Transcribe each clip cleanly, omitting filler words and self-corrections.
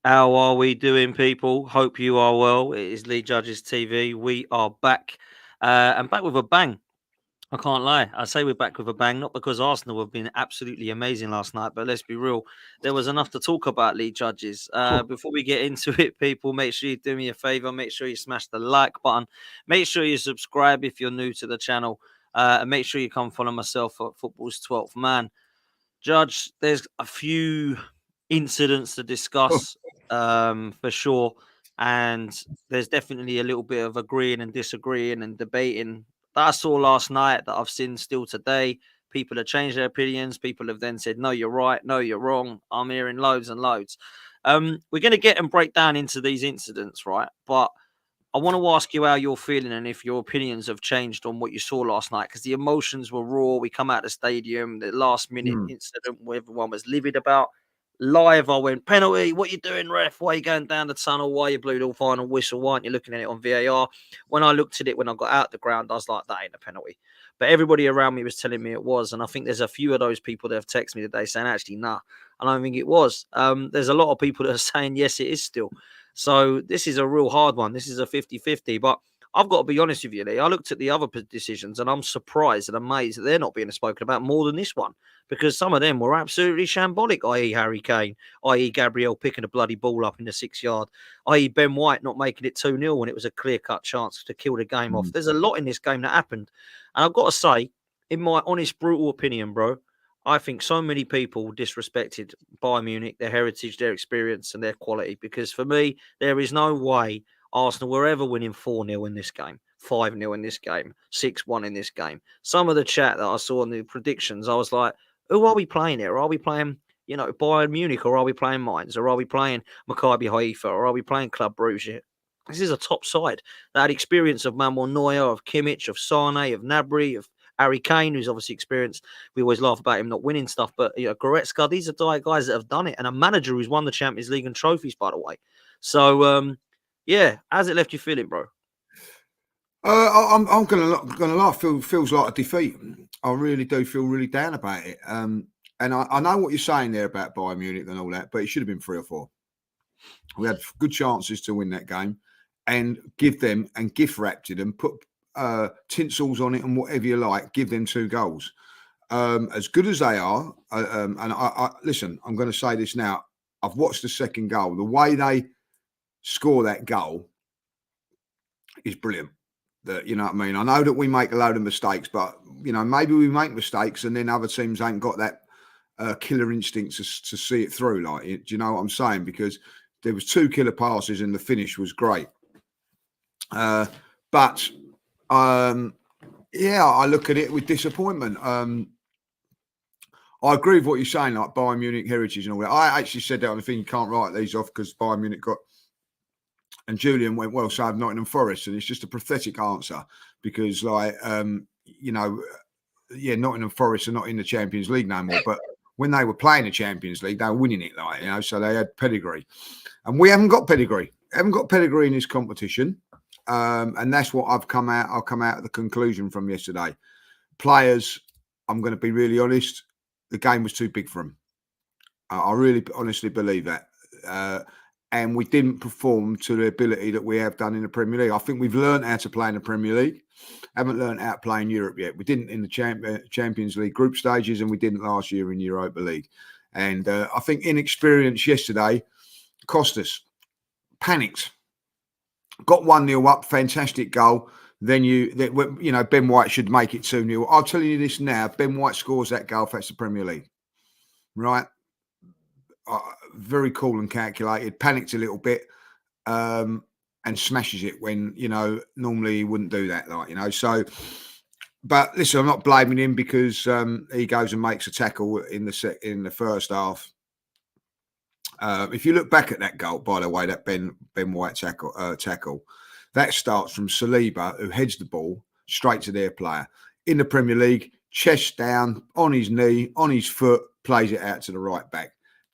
How are we doing, people? Hope you are well. It is Lee Judges TV. We are back and back with a bang. I can't lie. I say we're back with a bang, not because Arsenal have been absolutely amazing last night, but let's be real. There was enough to talk about, Lee Judges. Before we get into it, people, make sure you do me a favor. Make sure you smash the like button. Make sure you subscribe if you're new to the channel. And make sure you come follow myself at Football's 12th Man. Judge, there's a few incidents to discuss for sure. And there's definitely a little bit of agreeing and disagreeing and debating that I saw last night that I've seen still today. People have changed their opinions. People have then said, no, you're right. No, you're wrong. I'm hearing loads and loads. We're going to get and break down into these incidents, right? But I want to ask you how you're feeling and if your opinions have changed on what you saw last night because the emotions were raw. We come out of the stadium, the last minute incident where everyone was livid about. Live, I went, penalty. What you doing, ref? Why are you going down the tunnel? Why you blew the final whistle? Why aren't you looking at it on VAR? When I looked at it, when I got out the ground, I was like, that ain't a penalty. But everybody around me was telling me it was. And I think there's a few of those people that have texted me today saying, actually, nah, I don't think it was. There's a lot of people that are saying, yes, it is still. So this is a real hard one. This is a 50-50. But I've got to be honest with you, Lee. I looked at the other decisions and I'm surprised and amazed that they're not being spoken about more than this one because some of them were absolutely shambolic, i.e. Harry Kane, i.e. Gabriel picking a bloody ball up in the 6-yard, i.e. Ben White not making it 2-0 when it was a clear-cut chance to kill the game off. There's a lot in this game that happened. And I've got to say, in my honest, brutal opinion, bro, I think so many people disrespected Bayern Munich, their heritage, their experience, and their quality. Because for me, there is no way Arsenal were ever winning 4-0 in this game, 5-0 in this game, 6-1 in this game. Some of the chat that I saw in the predictions, I was like, who are we playing here? Are we playing, Bayern Munich, or are we playing Mainz, or are we playing Maccabi Haifa, or are we playing Club Brugge here? This is a top side that had experience of Manuel Neuer, of Kimmich, of Sane, of Gnabry, of Harry Kane, who's obviously experienced. We always laugh about him not winning stuff, but Goretzka, these are guys that have done it, and a manager who's won the Champions League and trophies, by the way. So, yeah, how's it left you feeling, bro? I'm gonna laugh. Feels like a defeat. I really do feel really down about it. And I know what you're saying there about Bayern Munich and all that, but it should have been 3 or 4. We had good chances to win that game, and give them and gift wrap to them, put tinsels on it and whatever you like. Give them 2 goals. As good as they are, and I listen. I'm going to say this now. I've watched the second goal. The way they score that goal is brilliant. That, you know what I mean? I know that we make a load of mistakes, but maybe we make mistakes and then other teams ain't got that killer instinct to see it through. Like, do you know what I'm saying? Because there was 2 killer passes and the finish was great. But yeah, I look at it with disappointment. I agree with what you're saying, like Bayern Munich heritage and all that. I actually said that on the thing. You can't write these off because Bayern Munich got. And Julian went, well, so have Nottingham Forest. And it's just a pathetic answer because, like, Nottingham Forest are not in the Champions League no more. But when they were playing the Champions League, they were winning it, so they had pedigree. And we haven't got pedigree. Haven't got pedigree in this competition. And that's what I'll come out at the conclusion from yesterday. Players, I'm going to be really honest, the game was too big for them. I really honestly believe that. And we didn't perform to the ability that we have done in the Premier League. I think we've learned how to play in the Premier League. Haven't learned how to play in Europe yet. We didn't in the Champions League group stages, and we didn't last year in Europa League. And I think inexperience yesterday cost us. Panicked. Got 1-0 up, fantastic goal. Then Ben White should make it 2-0. I'll tell you this now: Ben White scores that goal if that's the Premier League, right? Very cool and calculated. Panicked a little bit, and smashes it when normally he wouldn't do that. So. But listen, I'm not blaming him because he goes and makes a tackle in the first half. If you look back at that goal, by the way, that Ben White tackle, that starts from Saliba, who heads the ball straight to their player. In the Premier League, chest down, on his knee, on his foot, plays it out to the right back.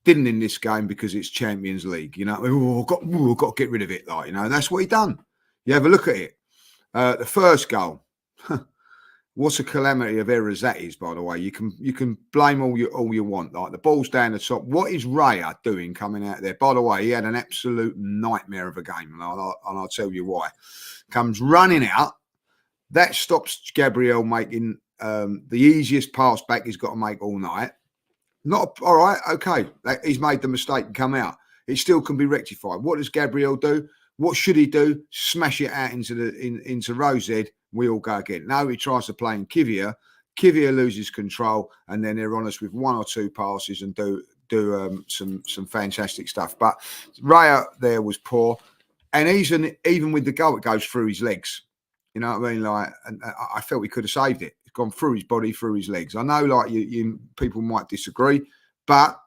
Didn't in this game because it's Champions League. Got to get rid of it. And that's what he done. You have a look at it. The first goal what a calamity of errors that is, by the way. You can blame all you want. Like the ball's down the top. What is Raya doing coming out there? By the way, he had an absolute nightmare of a game, and I'll tell you why. Comes running out. That stops Gabriel making the easiest pass back he's got to make all night. Not all right, okay. He's made the mistake and come out. It still can be rectified. What does Gabriel do? What should he do? Smash it out into Rosehead. We all go again. No, he tries to play in Kivior. Kivior loses control, and then they're on us with one or two passes and do some fantastic stuff. But Raya there was poor, and even with the goal, it goes through his legs. You know what I mean? Like, and I felt he could have saved it. It's gone through his body, through his legs. I know, like you people might disagree, but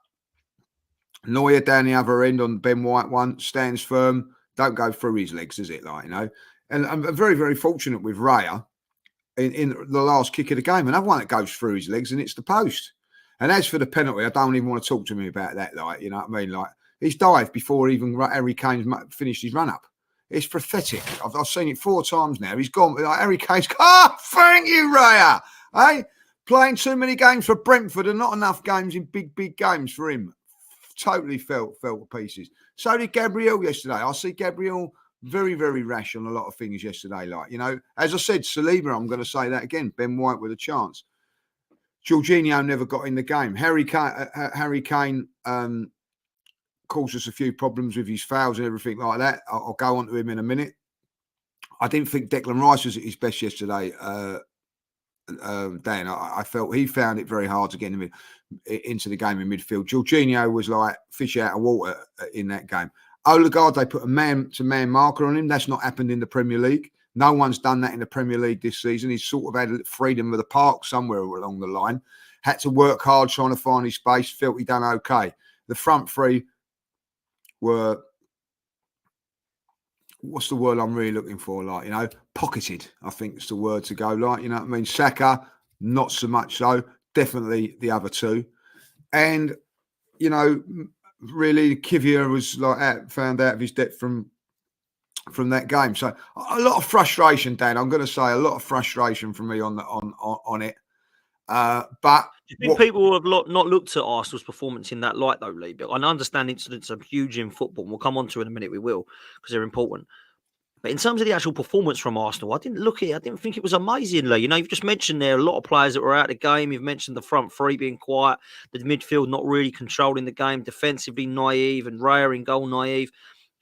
Neuer down the other end on Ben White one stands firm. Don't go through his legs, does it? Like, you know. And I'm very, very fortunate with Raya in the last kick of the game. Another one that goes through his legs, and it's the post. And as for the penalty, I don't even want to talk to me about that. Like, you know what I mean? Like, he's dived before even Harry Kane's finished his run up. It's pathetic. I've seen it 4 times now. He's gone. Like, Harry Kane's thank you, Raya. Hey, playing too many games for Brentford and not enough games in big games for him. Totally fell to pieces. So did Gabriel yesterday. I see Gabriel very, very rash on a lot of things yesterday. Like, you know, as I said, Saliba, I'm going to say that again. Ben White with a chance. Jorginho never got in the game. Harry Kane caused us a few problems with his fouls and everything like that. I'll go on to him in a minute. I didn't think Declan Rice was at his best yesterday, Dan. I felt he found it very hard to get him into the game in midfield. Jorginho was like fish out of water in that game. Odegaard, they put a man-to-man marker on him. That's not happened in the Premier League. No one's done that in the Premier League this season. He's sort of had freedom of the park somewhere along the line. Had to work hard trying to find his space. Felt he done okay. The front three were, what's the word I'm really looking for? Like, you know, pocketed, I think is the word to go. Like, you know what I mean? Saka, not so much so. Definitely the other two. And, you know, really, Kivior was like found out of his depth from that game. So a lot of frustration, Dan. I'm going to say a lot of frustration from me on it. But do you think people have not looked at Arsenal's performance in that light, though, Lee? But I understand incidents are huge in football. And we'll come on to it in a minute. We will, because they're important. But in terms of the actual performance from Arsenal, I didn't think it was amazing, Lee. You know, you've just mentioned there a lot of players that were out of the game. You've mentioned the front three being quiet, the midfield not really controlling the game, defensively naive, and Raya in goal naive.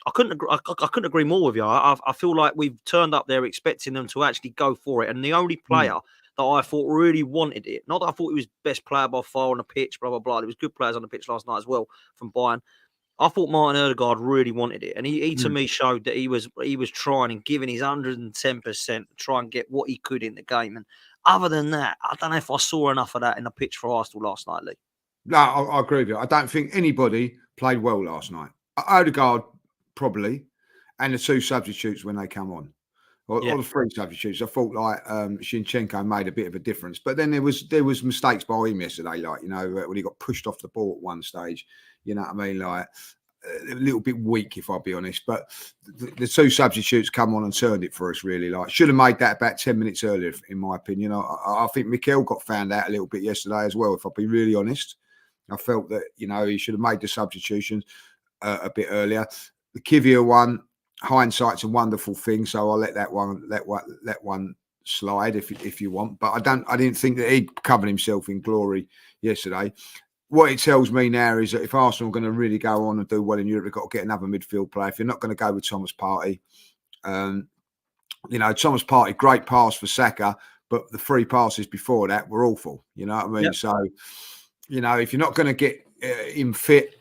I couldn't agree more with you. I feel like we've turned up there expecting them to actually go for it. And the only player that I thought really wanted it, not that I thought he was best player by far on the pitch, blah, blah, blah. There was good players on the pitch last night as well from Bayern. I thought Martin Odegaard really wanted it. And he to me showed that he was trying and giving his 110% to try and get what he could in the game. And other than that, I don't know if I saw enough of that in the pitch for Arsenal last night, Lee. No, I agree with you. I don't think anybody played well last night. Odegaard, probably, and the 2 substitutes when they come on, or the 3 substitutes. I thought like Zinchenko made a bit of a difference, but then there was mistakes by him yesterday, like, you know, when he got pushed off the ball at one stage. You know what I mean? Like a little bit weak, if I'll be honest. But the 2 substitutes come on and turned it for us. Really, like should have made that about 10 minutes earlier, in my opinion. I think Mikel got found out a little bit yesterday as well. If I'll be really honest, I felt that, you know, he should have made the substitutions a bit earlier. The Kivior one, hindsight's a wonderful thing, so I'll let that one slide if you want. But I didn't think that he covered himself in glory yesterday. What it tells me now is that if Arsenal are going to really go on and do well in Europe, they've got to get another midfield player. If you're not going to go with Thomas Partey, you know, Thomas Partey, great pass for Saka, but the 3 passes before that were awful. You know what I mean? Yep. So, you know, if you're not going to get him fit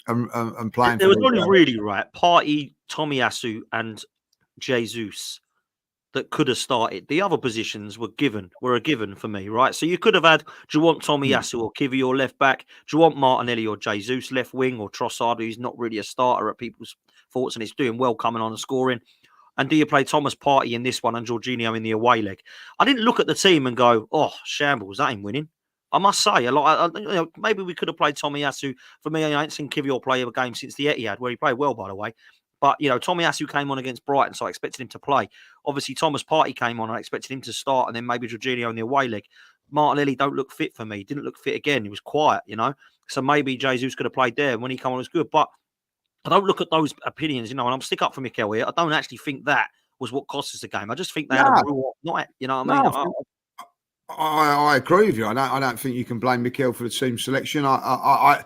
and playing, there was only really Partey, Tomiyasu, and Jesus that could have started. The other positions were a given for me, right? So you could have had, do you want Tomiyasu or Kivior left back? Do you want Martinelli or Jesus left wing, or Trossard, who's not really a starter at people's thoughts and it's doing well coming on and scoring? And do you play Thomas Partey in this one and Jorginho in the away leg? I didn't look at the team and go, oh, shambles, that ain't winning. I must say, you know, maybe we could have played Tomiyasu. For me, I ain't seen Kivior play a game since the Etihad, where he played well, by the way. But, Tomiyasu came on against Brighton, so I expected him to play. Obviously, Thomas Partey came on, I expected him to start, and then maybe Jorginho on the away leg. Martinelli don't look fit for me. Didn't look fit again. He was quiet, So maybe Jesus could have played there. When he came on, it was good. But I don't look at those opinions, and I'm stick up for Mikel here. I don't actually think that was what cost us the game. I just think they had a raw night. You know what I mean? I agree with you. I don't think you can blame Mikel for the team selection. At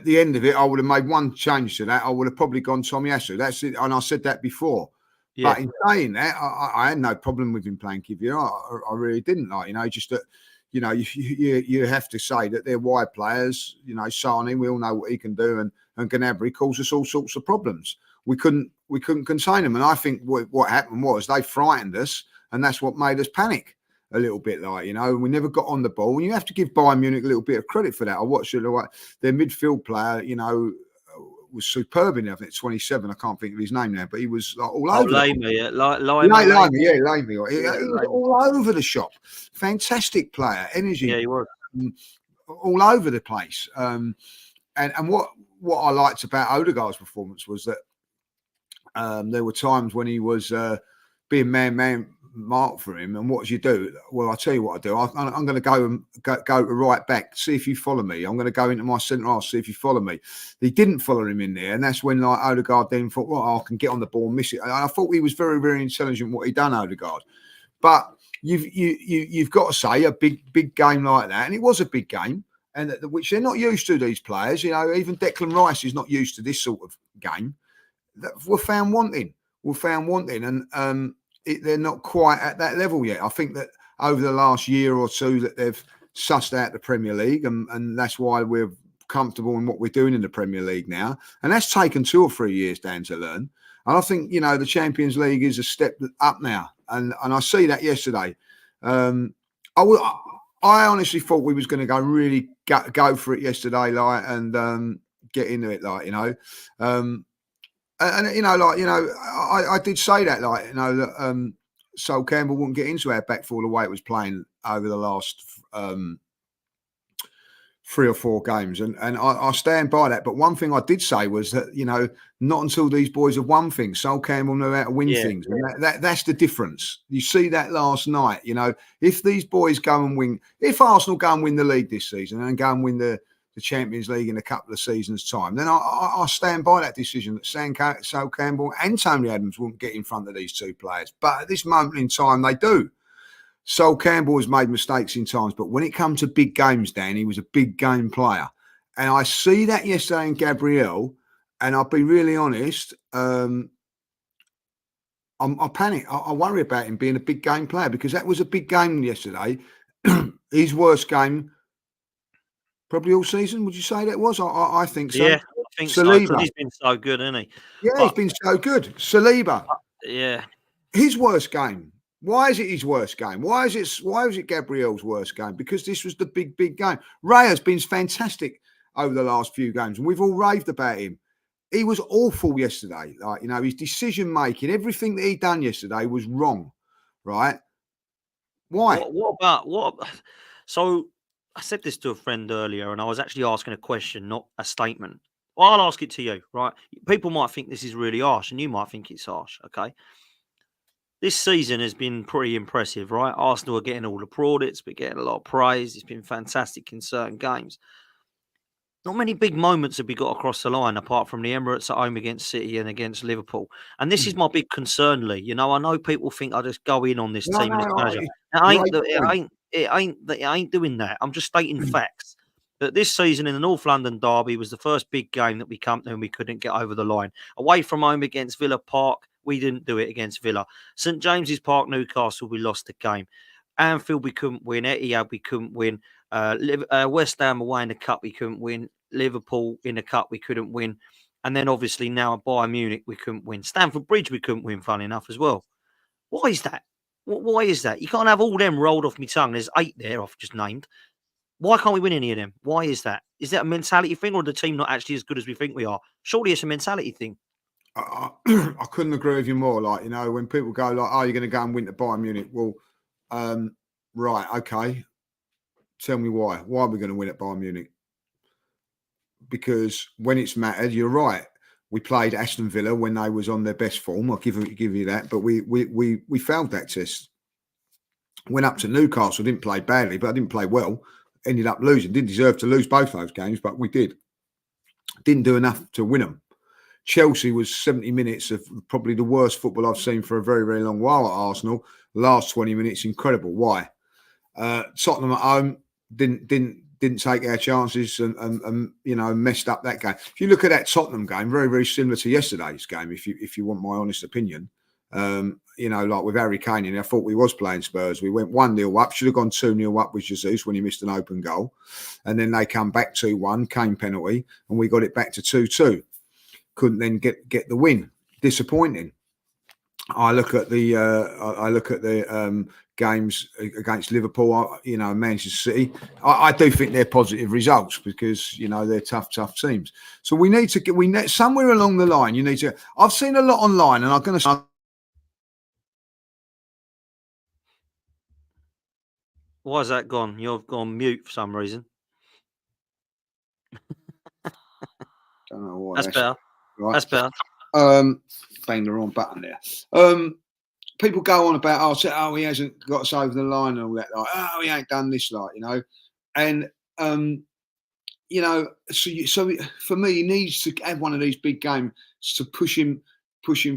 the end of it, I would have made one change to that. I would have probably gone Tomiyasu. That's it, and I said that before. Yeah. But in saying that, I had no problem with him playing Kivior. I really didn't. Just that, you have to say that they're wide players. Sane, we all know what he can do, and Gnabry caused us all sorts of problems. We couldn't contain them, and I think what happened was they frightened us, and that's what made us panic a little bit. We never got on the ball, and you have to give Bayern Munich a little bit of credit for that. I watched it. Their midfield player, was superb in there. I think 27. I can't think of his name now, but he was all over. Lamy. He was all over the shop. Fantastic player, energy. Yeah, he was all over the place. And what I liked about Odegaard's performance was that there were times when he was being man marked for him. And what do you do? Well, I'll tell you what I do. I'm going to go to right back, see if you follow me. I'm going to go into my centre half, see if you follow me. He didn't follow him in there, and that's when Odegaard then thought, well, I can get on the ball and miss it. And I thought he was very, very intelligent what he done, Odegaard. But you've got to say a big game like that, and it was a big game, and which they're not used to. These players, even Declan Rice is not used to this sort of game. We're found wanting, and they're not quite at that level yet. I think that over the last year or two that they've sussed out the Premier League, and that's why we're comfortable in what we're doing in the Premier League now. And that's taken 2 or 3 years, Dan, to learn. And I think, the Champions League is a step up now. And I see that yesterday. I honestly thought we was going to go for it yesterday, and get into it, I did say that, that Sol Campbell wouldn't get into our back four the way it was playing over the last 3 or 4 games, and I stand by that. But one thing I did say was that not until these boys have won things, Sol Campbell know how to win things, and that's the difference. You see that last night. If these boys go and win, if Arsenal go and win the league this season and go and win the Champions League in a couple of seasons' time, then I stand by that decision that Sol Campbell and Tony Adams won't get in front of these 2 players. But at this moment in time, they do. Sol Campbell has made mistakes in times, but when it comes to big games, Dan, he was a big game player. And I see that yesterday in Gabriel, and I'll be really honest, I panic. I worry about him being a big game player, because that was a big game yesterday. His worst game probably all season. Would you say that was? I think so. Yeah, I think Saliba. So. He's been so good, hasn't he? Yeah, he's been so good. Saliba. Yeah. His worst game. Why is it his worst game? Why is it Gabriel's worst game? Because this was the big game. Raya's been fantastic over the last few games, and we've all raved about him. He was awful yesterday. His decision making, everything that he done yesterday was wrong. Right? Why? What? So I said this to a friend earlier, and I was actually asking a question, not a statement. Well, I'll ask it to you, right? People might think this is really harsh, and you might think it's harsh, okay? This season has been pretty impressive, right? Arsenal are getting all the plaudits, but getting a lot of praise. It's been fantastic in certain games. Not many big moments have we got across the line, apart from the Emirates at home against City and against Liverpool. And this is my big concern, Lee. I know people think I just go in on this team and this manager. It ain't doing that. I'm just stating facts. That this season in the North London derby was the first big game that we come to and we couldn't get over the line. Away from home against Villa Park, we didn't do it against Villa. St James's Park, Newcastle, we lost the game. Anfield, we couldn't win. Etihad, we couldn't win. West Ham away in the cup, we couldn't win. Liverpool in the cup, we couldn't win. And then obviously now at Bayern Munich, we couldn't win. Stamford Bridge, we couldn't win, funny enough, as well. Why is that? Why is that? You can't have all them rolled off my tongue. There's 8 there I've just named. Why can't we win any of them? Why is that? Is that a mentality thing, or the team not actually as good as we think we are? Surely it's a mentality thing. I couldn't agree with you more. When people go oh, you're going to go and win at Bayern Munich. Well, right, okay. Tell me why. Why are we going to win at Bayern Munich? Because when it's mattered, you're right. We played Aston Villa when they was on their best form. I'll give you that, but we failed that test. Went up to Newcastle, didn't play badly, but I didn't play well. Ended up losing. Didn't deserve to lose both those games, but we did. Didn't do enough to win them. Chelsea was 70 minutes of probably the worst football I've seen for a very, very long while at Arsenal. Last 20 minutes, incredible. Why? Tottenham at home didn't take our chances and messed up that game. If you look at that Tottenham game, very, very similar to yesterday's game, if you want my honest opinion. Like with Harry Kane in, I thought we was playing Spurs. We went 1-0 up, should have gone 2-0 up with Jesus when he missed an open goal. And then they come back 2-1, Kane penalty, and we got it back to 2-2. Couldn't then get the win. Disappointing. I look at the games against Liverpool, Manchester City. I do think they're positive results because they're tough teams. So we need to somewhere along the line. You need to. I've seen a lot online, and I'm going to. Why is that gone? You've gone mute for some reason. Don't know why. That's better. Right. That's better. Bang the wrong button there. People go on about, he hasn't got us over the line and all that. Like, he ain't done this, and so for me, he needs to have one of these big games to push him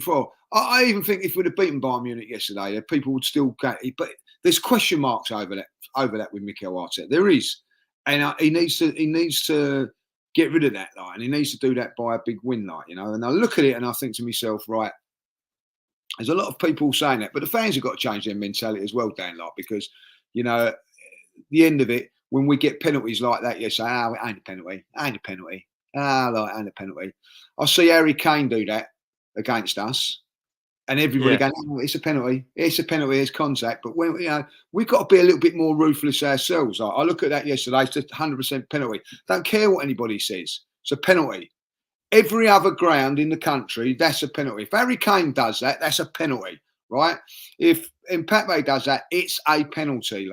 forward. I even think if we'd have beaten Bayern Munich yesterday, people would still go. But there's question marks over that with Mikel Arteta. There is, and he needs to get rid of that, and he needs to do that by a big win, And I look at it and I think to myself, right. There's a lot of people saying that, but the fans have got to change their mentality as well, Dan, because, at the end of it, when we get penalties like that, you say, it ain't a penalty, ain't a penalty, ain't a penalty. I see Harry Kane do that against us, and everybody going, it's a penalty, it's contact. But when we've got to be a little bit more ruthless ourselves. I look at that yesterday, it's a 100% penalty. Don't care what anybody says, it's a penalty. Every other ground in the country, that's a penalty. If Harry Kane does that, that's a penalty, right? If Mbappe does that, it's a penalty,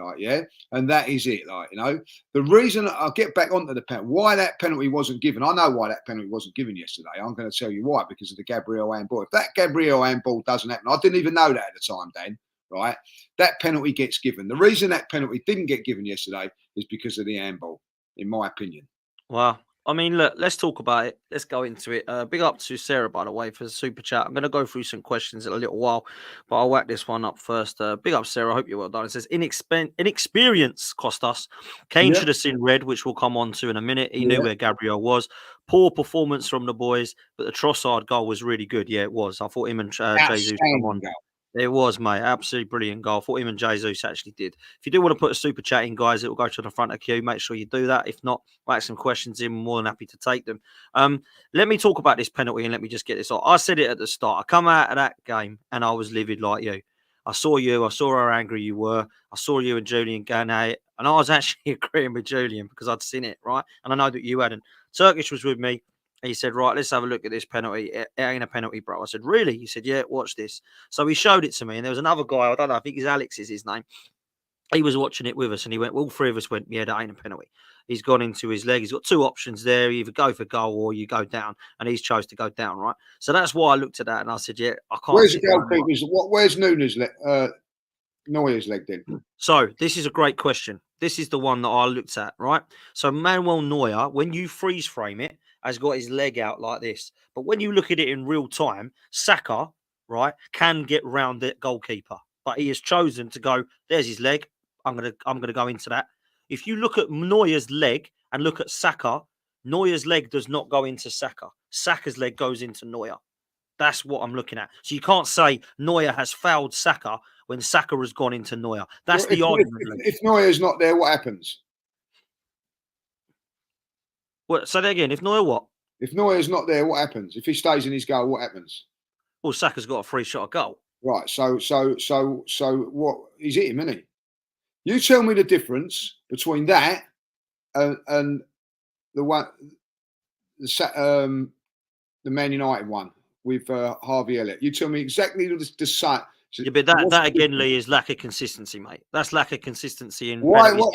and that is it, The reason I'll get back onto the penalty, why that penalty wasn't given, I know why that penalty wasn't given yesterday. I'm going to tell you why, because of the Gabriel handball. If that Gabriel handball doesn't happen, I didn't even know that at the time, Dan, right? That penalty gets given. The reason that penalty didn't get given yesterday is because of the handball, in my opinion. Wow. I mean, look, let's talk about it. Let's go into it. Big up to Sarah, by the way, for the super chat. I'm going to go through some questions in a little while, but I'll whack this one up first. Big up, Sarah. I hope you're well done. It says, inexperience cost us. Kane should have seen red, which we'll come on to in a minute. He knew where Gabriel was. Poor performance from the boys, but the Trossard goal was really good. Yeah, it was. I thought him and Jesus come on. It was, mate. Absolutely brilliant goal. I thought him and Jesus actually did. If you do want to put a super chat in, guys, it will go to the front of the queue. Make sure you do that. If not, write some questions in. We're more than happy to take them. Let me talk about this penalty and let me just get this off. I said it at the start. I come out of that game and I was livid like you. I saw you. I saw how angry you were. I saw you and Julian going at it. And I was actually agreeing with Julian because I'd seen it, right? And I know that you hadn't. Turkish was with me. He said, right, let's have a look at this penalty. It ain't a penalty, bro. I said, really? He said, yeah, watch this. So he showed it to me. And there was another guy, I don't know, I think it's Alex is his name. He was watching it with us and he went, well, all three of us went, yeah, that ain't a penalty. He's gone into his leg. He's got two options there. You either go for goal or you go down. And he's chose to go down, right? So that's why I looked at that and I said, yeah, I can't. Where's the goalkeeper's? Where's Nunes' leg? Neuer's leg then? So this is a great question. This is the one that I looked at, right? So Manuel Neuer, when you freeze frame it, has got his leg out like this. But when you look at it in real time, Saka, right, can get round the goalkeeper. But he has chosen to go, there's his leg. I'm gonna go into that. If you look at Neuer's leg and look at Saka, Neuer's leg does not go into Saka. Saka's leg goes into Neuer. That's what I'm looking at. So you can't say Neuer has fouled Saka when Saka has gone into Neuer. That's the argument. If Neuer's not there, what happens? What? Say that again. If Neuer what? If Neuer's not there, what happens? If he stays in his goal, what happens? Well, Saka's got a free shot at goal. Right. So what? He's hit him, isn't he? You tell me the difference between that and the one, the Man United one with Harvey Elliott. You tell me exactly the same. Yeah, but that again, Lee, is lack of consistency, mate. That's lack of consistency in. Why? No.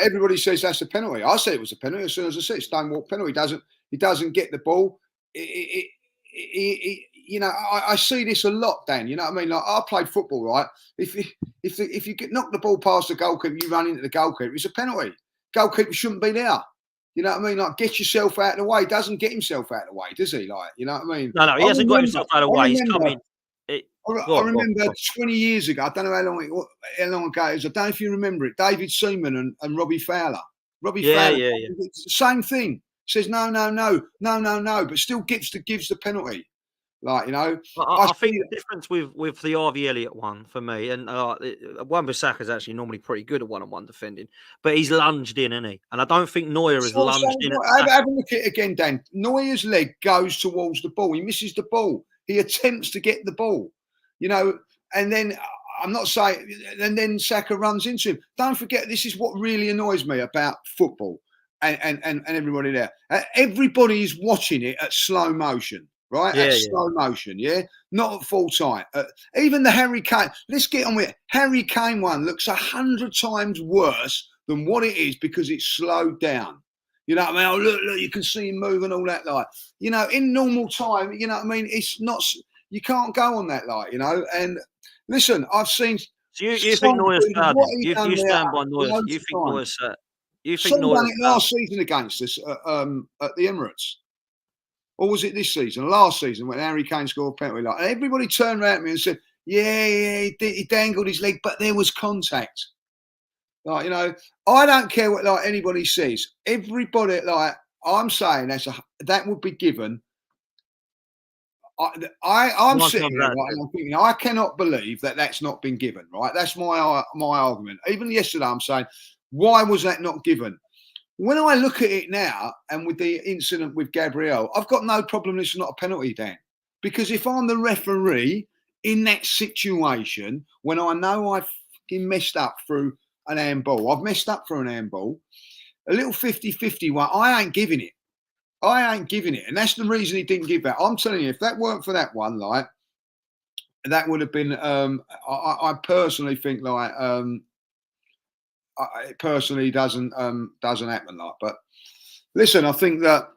Everybody says that's a penalty. I said it was a penalty as soon as I said it's Stonewall penalty. He doesn't get the ball. you know, I see this a lot, Dan. You know what I mean? Like, I played football, right? If you get knock the ball past the goalkeeper, you run into the goalkeeper, it's a penalty. Goalkeeper shouldn't be there. You know what I mean? Like, get yourself out of the way. He doesn't get himself out of the way, does he? Like, you know what I mean? No, he hasn't got himself out of the way. He's coming. I remember 20 years ago, I don't know how long ago it was. I don't know if you remember it, David Seaman and Robbie Fowler. Fowler, same thing. Says no, but still gives the penalty. Like, you know, I think the difference with the Harvey Elliott one for me, and Wan-Bissaka is actually normally pretty good at one-on-one defending, but he's lunged in, isn't he? And I don't think Neuer has lunged in. Have a look at it again, Dan. Neuer's leg goes towards the ball. He misses the ball. He attempts to get the ball, you know, and then I'm not saying, and then Saka runs into him. Don't forget, this is what really annoys me about football and everybody there. Everybody is watching it at slow motion. Right, at slow motion, not at full time. Even the Harry Kane. Let's get on with it. Harry Kane one looks 100 times worse than what it is because it's slowed down. You know what I mean? Oh, look, you can see him moving all that. Like, you know, in normal time, you know what I mean. It's not. You can't go on that, like, you know. And listen, I've seen. So you think Neuer's fouled him? You stand by Neuer. You think Neuer's? You think Neuer's done it last season against us at the Emirates? Or was it this season? Last season when Harry Kane scored a penalty, like, and everybody turned around at me and said, "Yeah, he dangled his leg, but there was contact." Like, you know, I don't care what like anybody says. Everybody, like, I'm saying that would be given. I'm sitting here, right, and I'm thinking, I cannot believe that's not been given. Right, that's my argument. Even yesterday, I'm saying, why was that not given? When I look at it now, and with the incident with Gabriel, I've got no problem. It's not a penalty, Dan, because if I'm the referee in that situation, when I know I've messed up through an handball, I've messed up through an handball, a little 50-50 one, I ain't giving it. And that's the reason he didn't give that. I'm telling you, if that weren't for that one, like, that would have been. I personally think, like. It personally doesn't happen, like. But listen, I think that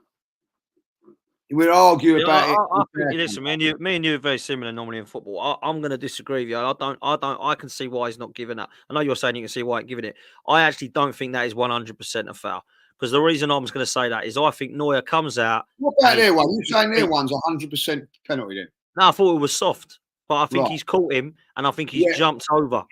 we'll argue about it. Listen, me and you are very similar normally in football. I'm going to disagree with you. I can see why he's not giving that. I know you're saying you can see why he's giving it. I actually don't think that is 100% a foul. Because the reason I'm going to say that is I think Neuer comes out. What about their one? You're saying their one's 100% penalty then? No, I thought it was soft, but I think he's caught him, and I think he's jumped over.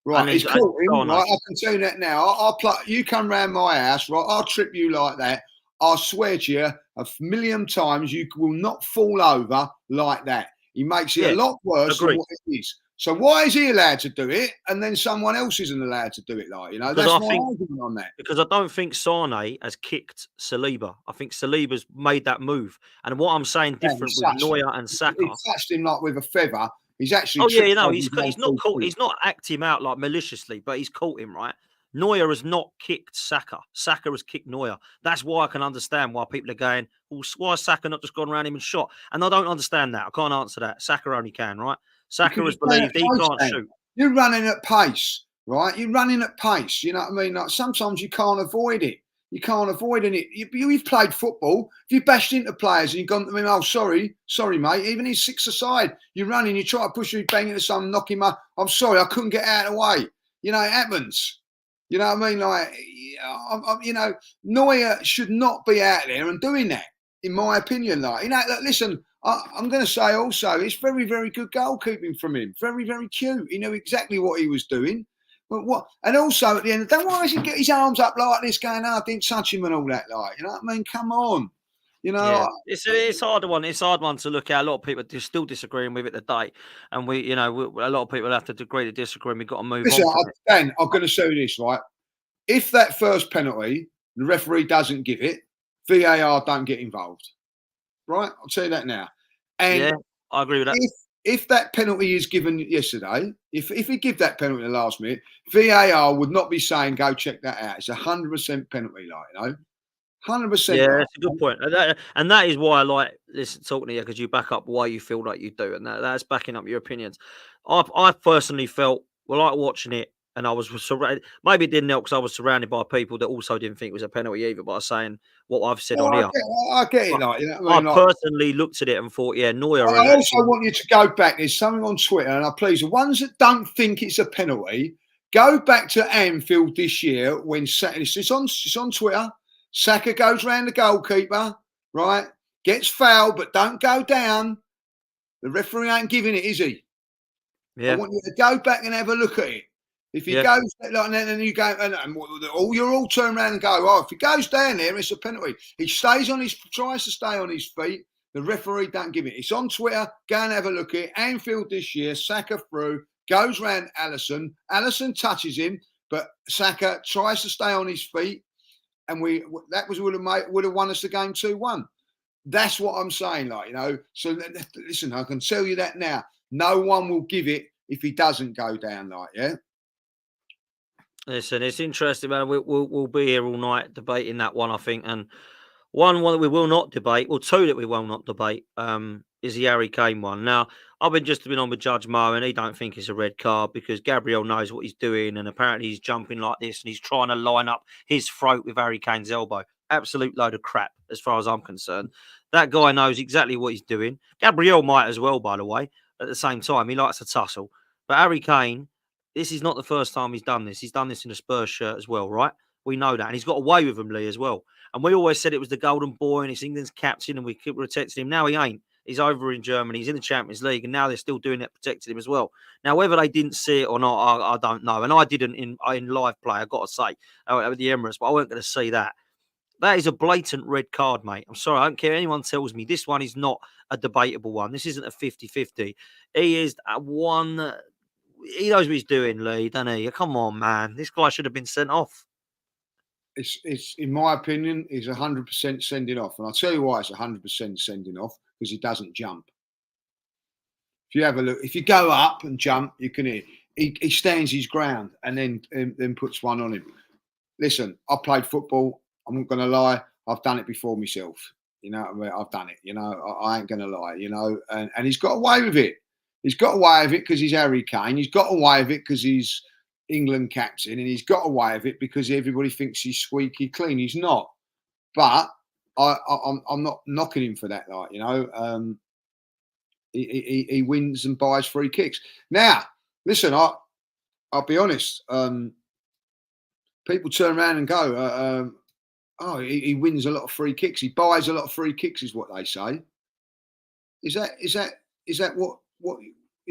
Right, he's caught him. Right, I can tell you that now. You come round my house, right? I'll trip you like that. I swear to you, 1,000,000 times you will not fall over like that. He makes it a lot worse than what it is. So why is he allowed to do it, and then someone else isn't allowed to do it? Like, you know, that's my argument on that. Because I don't think Sane has kicked Saliba. I think Saliba's made that move. And what I'm saying different with Neuer and Saka, he touched him like with a feather. He's actually. Oh yeah, you know, he's not caught. He's not acted him out like maliciously, but he's caught him, right. Neuer has not kicked Saka. Saka has kicked Neuer. That's why I can understand why people are going, well, why has Saka not just gone around him and shot? And I don't understand that. I can't answer that. Saka only can, right? Saka has believed he can't shoot. You're running at pace, right? You're running at pace. You know what I mean? Like, sometimes you can't avoid it. You can't avoid it. You've played football. If you bashed into players and you've gone to them, oh, sorry, mate. Even he's 6 aside. You're running, you try to push him, bang into someone, knock him up. I'm sorry, I couldn't get out of the way. You know, it happens. You know what I mean? Like, you know, Neuer should not be out there and doing that, in my opinion. Like, you know, listen, I'm going to say also, it's very, very good goalkeeping from him. Very, very cute. He knew exactly what he was doing. But what? And also at the end of the day, why does he get his arms up like this, going, "Oh, I didn't touch him" and all that? Like, you know what I mean? Come on. You know, it's a hard one. It's a hard one to look at. A lot of people are still disagreeing with it today, and a lot of people have to agree to disagree. And we've got to move on. Dan, I'm going to show you this, right? If that first penalty, the referee doesn't give it, VAR don't get involved, right? I'll tell you that now. And I agree with that. If that penalty is given yesterday, if he give that penalty in the last minute, VAR would not be saying go check that out. It's 100% penalty, like, you know. 100%. Yeah, that's a good point. And that is why I like talking to you, because you back up why you feel like you do. And that's backing up your opinions. I personally felt, well, like watching it, and I was surrounded. Maybe it didn't help because I was surrounded by people that also didn't think it was a penalty either. But I was saying what I've said on here. I get it. Like, you know what I I mean? Like, personally looked at it and thought, yeah, Neuer. I also want you to go back. There's something on Twitter, and please, the ones that don't think it's a penalty, go back to Anfield this year when it's on Twitter. Saka goes round the goalkeeper, right? Gets fouled, but don't go down. The referee ain't giving it, is he? Yeah. I want you to go back and have a look at it. If he goes like that, and you go, and you're all turn around and go, oh, if he goes down there, it's a penalty. He tries to stay on his feet. The referee don't give it. It's on Twitter. Go and have a look at it. Anfield this year, Saka through, goes round Alisson. Alisson touches him, but Saka tries to stay on his feet, and would have won us the game 2-1. That's what I'm saying, like, you know. So listen, I can tell you that now. No one will give it if he doesn't go down, like, yeah. Listen, it's interesting, man. We'll be here all night debating that one, I think. And one that we will not debate, well, two that we will not debate, is the Harry Kane one. Now, I've been on with Judge Mo, and he don't think it's a red card because Gabriel knows what he's doing, and apparently he's jumping like this, and he's trying to line up his throat with Harry Kane's elbow. Absolute load of crap, as far as I'm concerned. That guy knows exactly what he's doing. Gabriel might as well, by the way. At the same time, he likes to tussle. But Harry Kane, this is not the first time he's done this. He's done this in a Spurs shirt as well, right? We know that. And he's got away with him, Lee, as well. And we always said it was the golden boy and it's England's captain and we keep protecting him. Now he ain't. He's over in Germany. He's in the Champions League. And now they're still doing it, protecting him as well. Now, whether they didn't see it or not, I don't know. And I didn't in live play, I've got to say, at the Emirates, but I weren't going to see that. That is a blatant red card, mate. I'm sorry. I don't care. Anyone tells me this one is not a debatable one. This isn't a 50-50. He is one. He knows what he's doing, Lee, doesn't he? Come on, man. This guy should have been sent off. It's in my opinion, is 100% sending off. And I'll tell you why it's 100% sending off, because he doesn't jump. If you have a look, if you go up and jump, you can hear. He stands his ground and then puts one on him. Listen, I played football. I'm not going to lie. I've done it before myself. You know, I've done it. You know, I ain't going to lie. You know, and he's got away with it. He's got away with it because he's Harry Kane. He's got away with it because he's England captain, and he's got away with it because everybody thinks he's squeaky clean. He's not. But I'm not knocking him for that. Like, you know, he wins and buys free kicks. Now, listen, I'll be honest. People turn around and go, "Oh, he wins a lot of free kicks. He buys a lot of free kicks," is what they say. Is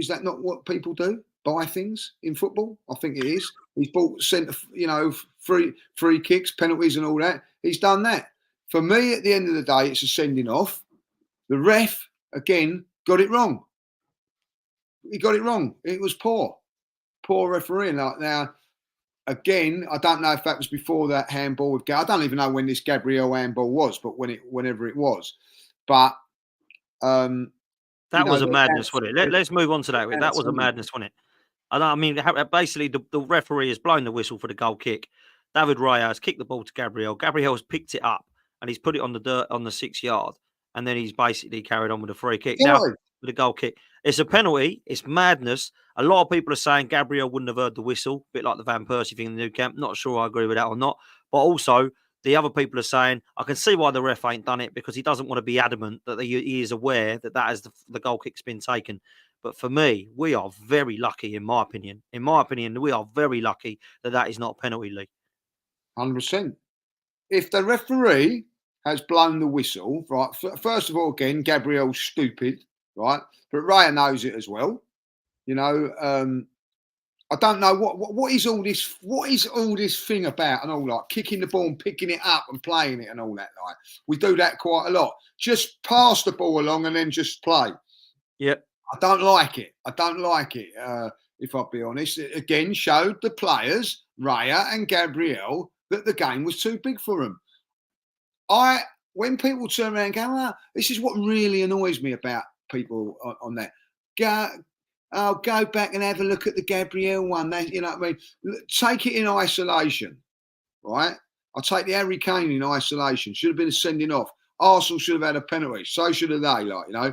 that not what people do? Buy things in football? I think it is. He's bought free kicks, penalties, and all that. He's done that. For me, at the end of the day, it's a sending off. The ref again got it wrong. He got it wrong. It was poor refereeing. Like, now, again, I don't know if that was before that handball with. I don't even know when this Gabriel handball was, but whenever it was, but. That was a madness, wasn't it? Let's move on to that. That was a madness, wasn't it? I mean, basically, the referee has blown the whistle for the goal kick. David Raya has kicked the ball to Gabriel. Gabriel has picked it up and he's put it on the dirt on the 6 yard. And then he's basically carried on with a free kick. Now, with the goal kick, it's a penalty. It's madness. A lot of people are saying Gabriel wouldn't have heard the whistle, a bit like the Van Persie thing in the new camp. Not sure I agree with that or not. But also, the other people are saying, I can see why the ref ain't done it because he doesn't want to be adamant that he is aware that is the goal kick's been taken. But for me, we are very lucky, in my opinion. In my opinion, we are very lucky that is not a penalty, Lee. 100%. If the referee has blown the whistle, right, first of all, again, Gabriel's stupid, right? But Raya knows it as well. You know, I don't know what is all this. What is all this thing about and all, like kicking the ball and picking it up and playing it and all that? Like, we do that quite a lot. Just pass the ball along and then just play. Yep. I don't like it. If I'll be honest, it again showed the players, Raya and Gabriel, that the game was too big for them. When people turn around and go, this is what really annoys me about people on that. Go back and have a look at the Gabriel one. You know what I mean? Take it in isolation, right? I'll take the Harry Kane in isolation. Should have been a sending off. Arsenal should have had a penalty. So should have they. Like, you know,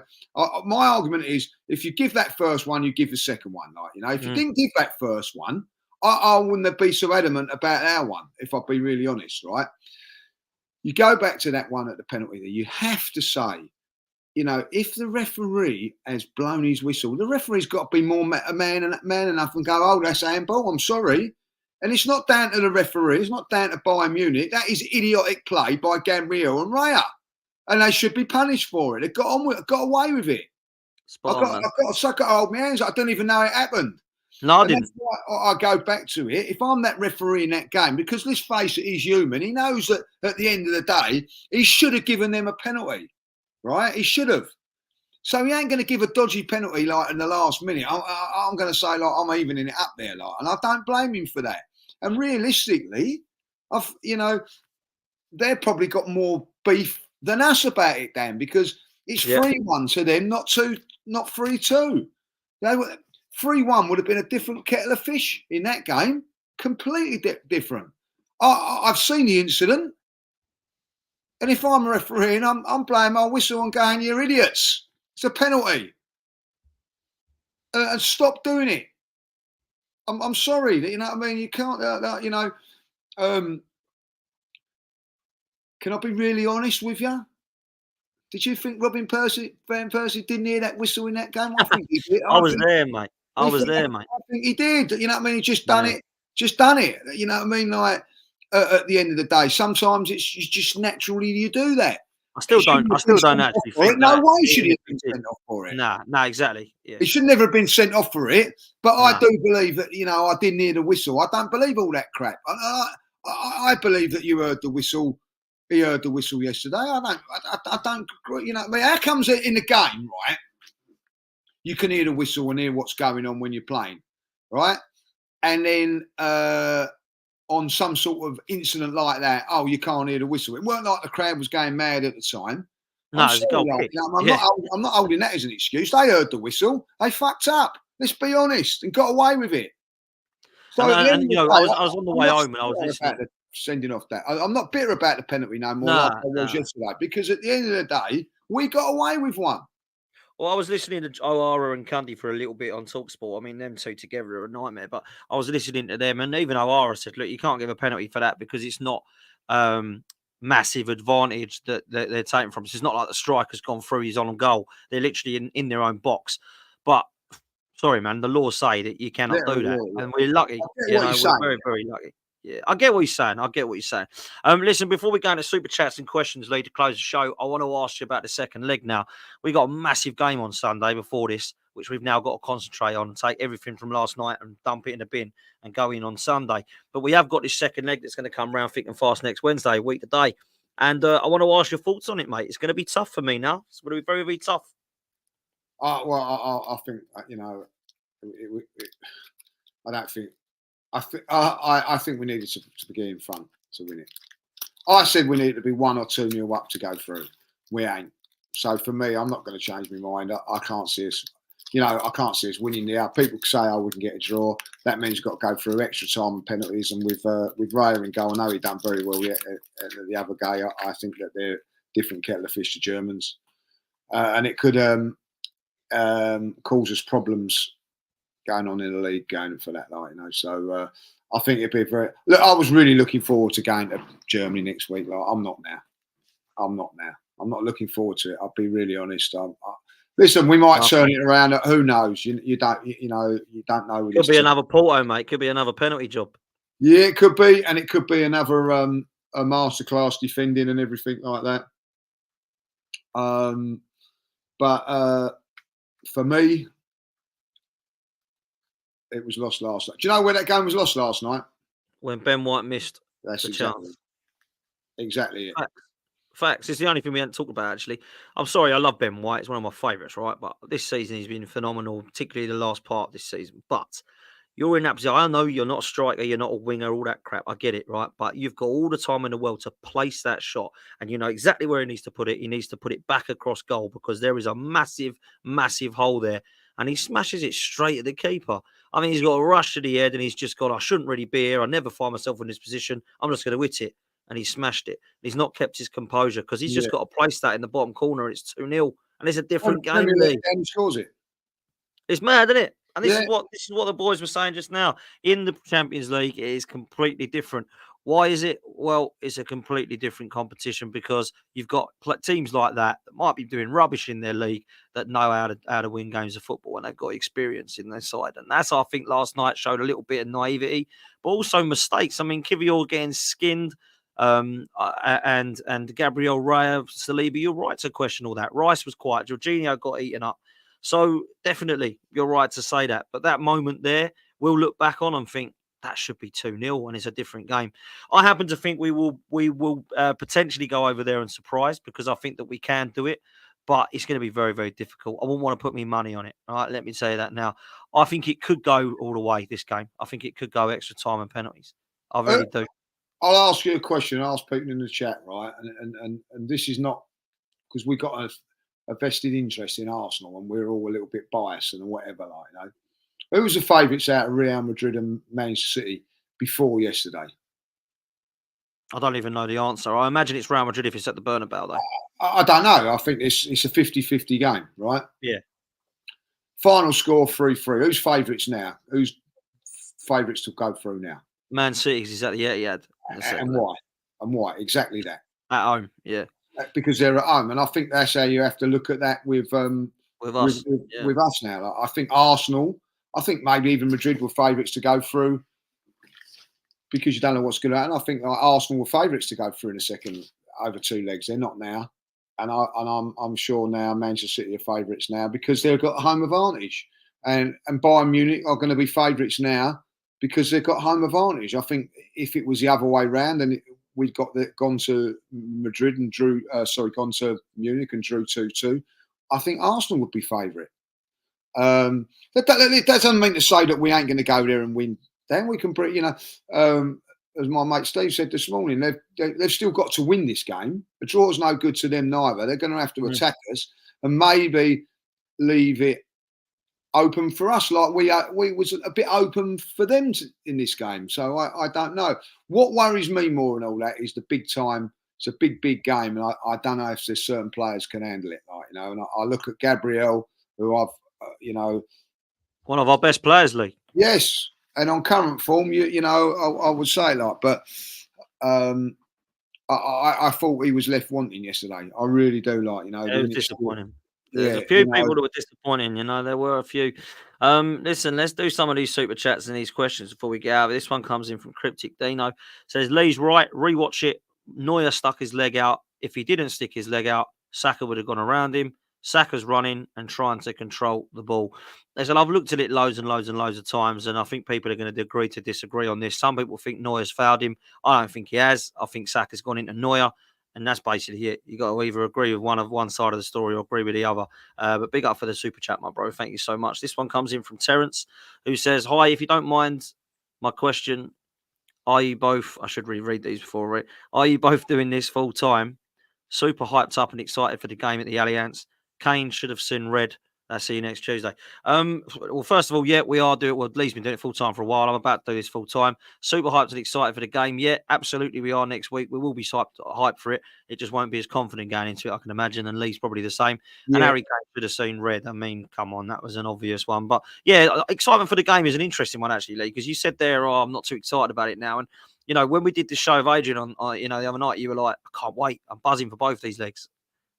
my argument is, if you give that first one, you give the second one. Like, you know, if you didn't give that first one, I wouldn't be so adamant about our one, if I'll be really honest, right? You go back to that one at the penalty there, you have to say, if the referee has blown his whistle, the referee's got to be more man enough and go, oh, that's handball, I'm sorry. And it's not down to the referee, it's not down to Bayern Munich. That is idiotic play by Gabriel and Raya. And they should be punished for it. They got away with it. I've got to suck it, hold my hands. I don't even know it happened. No, I and didn't. That's why I go back to it. If I'm that referee in that game, because let's face it, he's human. He knows that at the end of the day, he should have given them a penalty, right? He should have. So he ain't going to give a dodgy penalty like in the last minute. I'm going to say like I'm evening it up there, like, and I don't blame him for that. And realistically, they've probably got more beef than us about it, Dan, because it's 3-1 to them, not 3-2. 3-1 would have been a different kettle of fish in that game, completely different. I've seen the incident, and if I'm refereeing, I'm blowing my whistle and going, "You're idiots! It's a penalty, and stop doing it." I'm sorry, you know what I mean. You can't, Can I be really honest with you? Did you think Van Persie didn't hear that whistle in that game? I think he did. I was there, mate. I think he did. You know what I mean? He just done it. Just done it. You know what I mean? Like at the end of the day, sometimes it's just naturally you do that. I still don't actually think no way should he have been sent off for it. Nah, exactly. Yeah. He should never have been sent off for it. But I do believe that, I didn't hear the whistle. I don't believe all that crap. I believe that you heard the whistle. He heard the whistle yesterday. I don't, I mean, how comes it in the game, right? You can hear the whistle and hear what's going on when you're playing, right? And then on some sort of incident like that, oh, you can't hear the whistle. It weren't like the crowd was going mad at the time. No, it's a goal kick. I'm not holding that as an excuse. They heard the whistle. They fucked up. Let's be honest, and got away with it. So I was on the way home and I was listening. Sending off that. I'm not bitter about the penalty no more like I was yesterday, because at the end of the day, we got away with one. Well, I was listening to O'Hara and Cundy for a little bit on TalkSport. I mean, them two together are a nightmare, but I was listening to them, and even O'Hara said, look, you can't give a penalty for that because it's not massive advantage that they're taking from us. It's not like the striker's gone through, he's on goal. They're literally in their own box. But, sorry, man, the laws say that you cannot do that. And we're lucky. We're very, very lucky. Yeah, I get what you're saying. Listen, before we go into super chats and questions, Lee, to close the show, I want to ask you about the second leg now. We got a massive game on Sunday before this, which we've now got to concentrate on and take everything from last night and dump it in the bin and go in on Sunday. But we have got this second leg that's going to come round thick and fast next Wednesday, a week today. And I want to ask your thoughts on it, mate. It's going to be tough for me now. It's going to be very, very tough. I think, I don't think. I think we needed to be in front to win it. I said we needed to be 1 or 2-0 up to go through. We ain't. So for me, I'm not going to change my mind. I can't see us. I can't see us winning there. People say, "Oh, we can get a draw." That means we've got to go through extra time and penalties. And with Raya in goal, I know he done very well at the other game. I think that they're different kettle of fish to Germans, and it could cause us problems going on in the league going for that, So I think it'd be very. Look, I was really looking forward to going to Germany next week. I'm not now. I'm not looking forward to it. I'll be really honest. Listen, we might turn it around. Who knows? You don't know. Could be another Porto, mate. Could be another penalty job. Yeah, it could be, and it could be another a masterclass defending and everything like that. But for me, it was lost last night. Do you know where that game was lost last night? When Ben White missed the chance. Exactly it. Facts. It's the only thing we haven't talked about, actually. I'm sorry, I love Ben White. It's one of my favourites, right? But this season he's been phenomenal, particularly the last part of this season. But you're in that position. I know you're not a striker, you're not a winger, all that crap. I get it, right? But you've got all the time in the world to place that shot. And you know exactly where he needs to put it. He needs to put it back across goal because there is a massive, massive hole there. And he smashes it straight at the keeper. I mean, he's got a rush to the head and he's just gone, I shouldn't really be here. I never find myself in this position. I'm just going to hit it. And he smashed it. He's not kept his composure because he's just got to place that in the bottom corner. And it's 2-0. And it's a different game. And he scores it. It's mad, isn't it? And Yeah. this is what the boys were saying just now. In the Champions League, it is completely different. Why is it? Well, it's a completely different competition because you've got teams like that might be doing rubbish in their league that know how to win games of football and they've got experience in their side. And that's I think last night showed a little bit of naivety, but also mistakes. I mean, Kivior getting skinned. And Gabriel Raya, Saliba, you're right to question all that. Rice was quiet. Jorginho got eaten up. So definitely, you're right to say that. But that moment there, we'll look back on and think that should be 2-0 and it's a different game. I happen to think we will potentially go over there and surprise because I think that we can do it. But it's going to be very, very difficult. I wouldn't want to put me money on it. All right, let me say that now. I think it could go all the way this game. I think it could go extra time and penalties. I Uh, really do. I'll ask you a question. I'll ask people in the chat, right? And this is not because we got a vested interest in Arsenal and we're all a little bit biased and whatever, like, you know. Who was the favourites out of Real Madrid and Manchester City before yesterday? I don't even know the answer. I imagine it's Real Madrid if it's at the Bernabeu, though. I don't know. I think it's a 50-50 game, right? Yeah. Final score 3-3. Who's favourites now? Who's favourites to go through now? Man City's is at the Etihad. And why? And why? Exactly that. At home, yeah. Because they're at home, and I think that's how you have to look at that with us. with us now. Like, I think Arsenal, I think maybe even Madrid were favourites to go through because you don't know what's going to happen. I think like, Arsenal were favourites to go through in a second over 2 legs. They're not now, and I'm sure now Manchester City are favourites now because they've got home advantage, and Bayern Munich are going to be favourites now because they've got home advantage. I think if it was the other way round and we'd gone to Madrid and gone to Munich and drew 2-2, I think Arsenal would be favourite. That doesn't mean to say that we ain't going to go there and win. Then we can, as my mate Steve said this morning, they've still got to win this game. A draw's no good to them neither. They're going to have to attack us and maybe leave it open for us, like we was a bit open for them in this game. So I don't know. What worries me more than all that is the big time. It's a big game, and I don't know if there's certain players can handle it. Like, you know, and I look at Gabriel, who I've one of our best players, Lee. Yes, and on current form, I would say like, but I thought he was left wanting yesterday. I really do, like, you know. It was disappointing. There's Yeah, a few people that were disappointing, there were a few. Listen, let's do some of these super chats and these questions before we get out. This one comes in from Cryptic Dino. Says, Lee's right, rewatch it. Neuer stuck his leg out. If he didn't stick his leg out, Saka would have gone around him. Saka's running and trying to control the ball. Listen, I've looked at it loads and loads and loads of times, and I think people are going to agree to disagree on this. Some people think Neuer's fouled him. I don't think he has. I think Saka's gone into Neuer. And that's basically it. You got to either agree with one side of the story or agree with the other. But big up for the super chat, my bro. Thank you so much. This one comes in from Terence, who says, "Hi, if you don't mind my question, are you both?" I should reread these before. Right? Are you both doing this full time? Super hyped up and excited for the game at the Allianz. Kane should have seen red. I'll see you next Tuesday. Well, first of all, yeah, we are doing it. Well, Lee's been doing it full time for a while. I'm about to do this full time. Super hyped and excited for the game. Yeah, absolutely, we are next week. We will be hyped for it. It just won't be as confident going into it, I can imagine. And Lee's probably the same. Yeah. And Harry Kane should have seen red. I mean, come on, that was an obvious one. But yeah, excitement for the game is an interesting one, actually, Lee, because you said there, I'm not too excited about it now. And when we did the show of Adrian on, the other night, you were like, I can't wait. I'm buzzing for both these legs.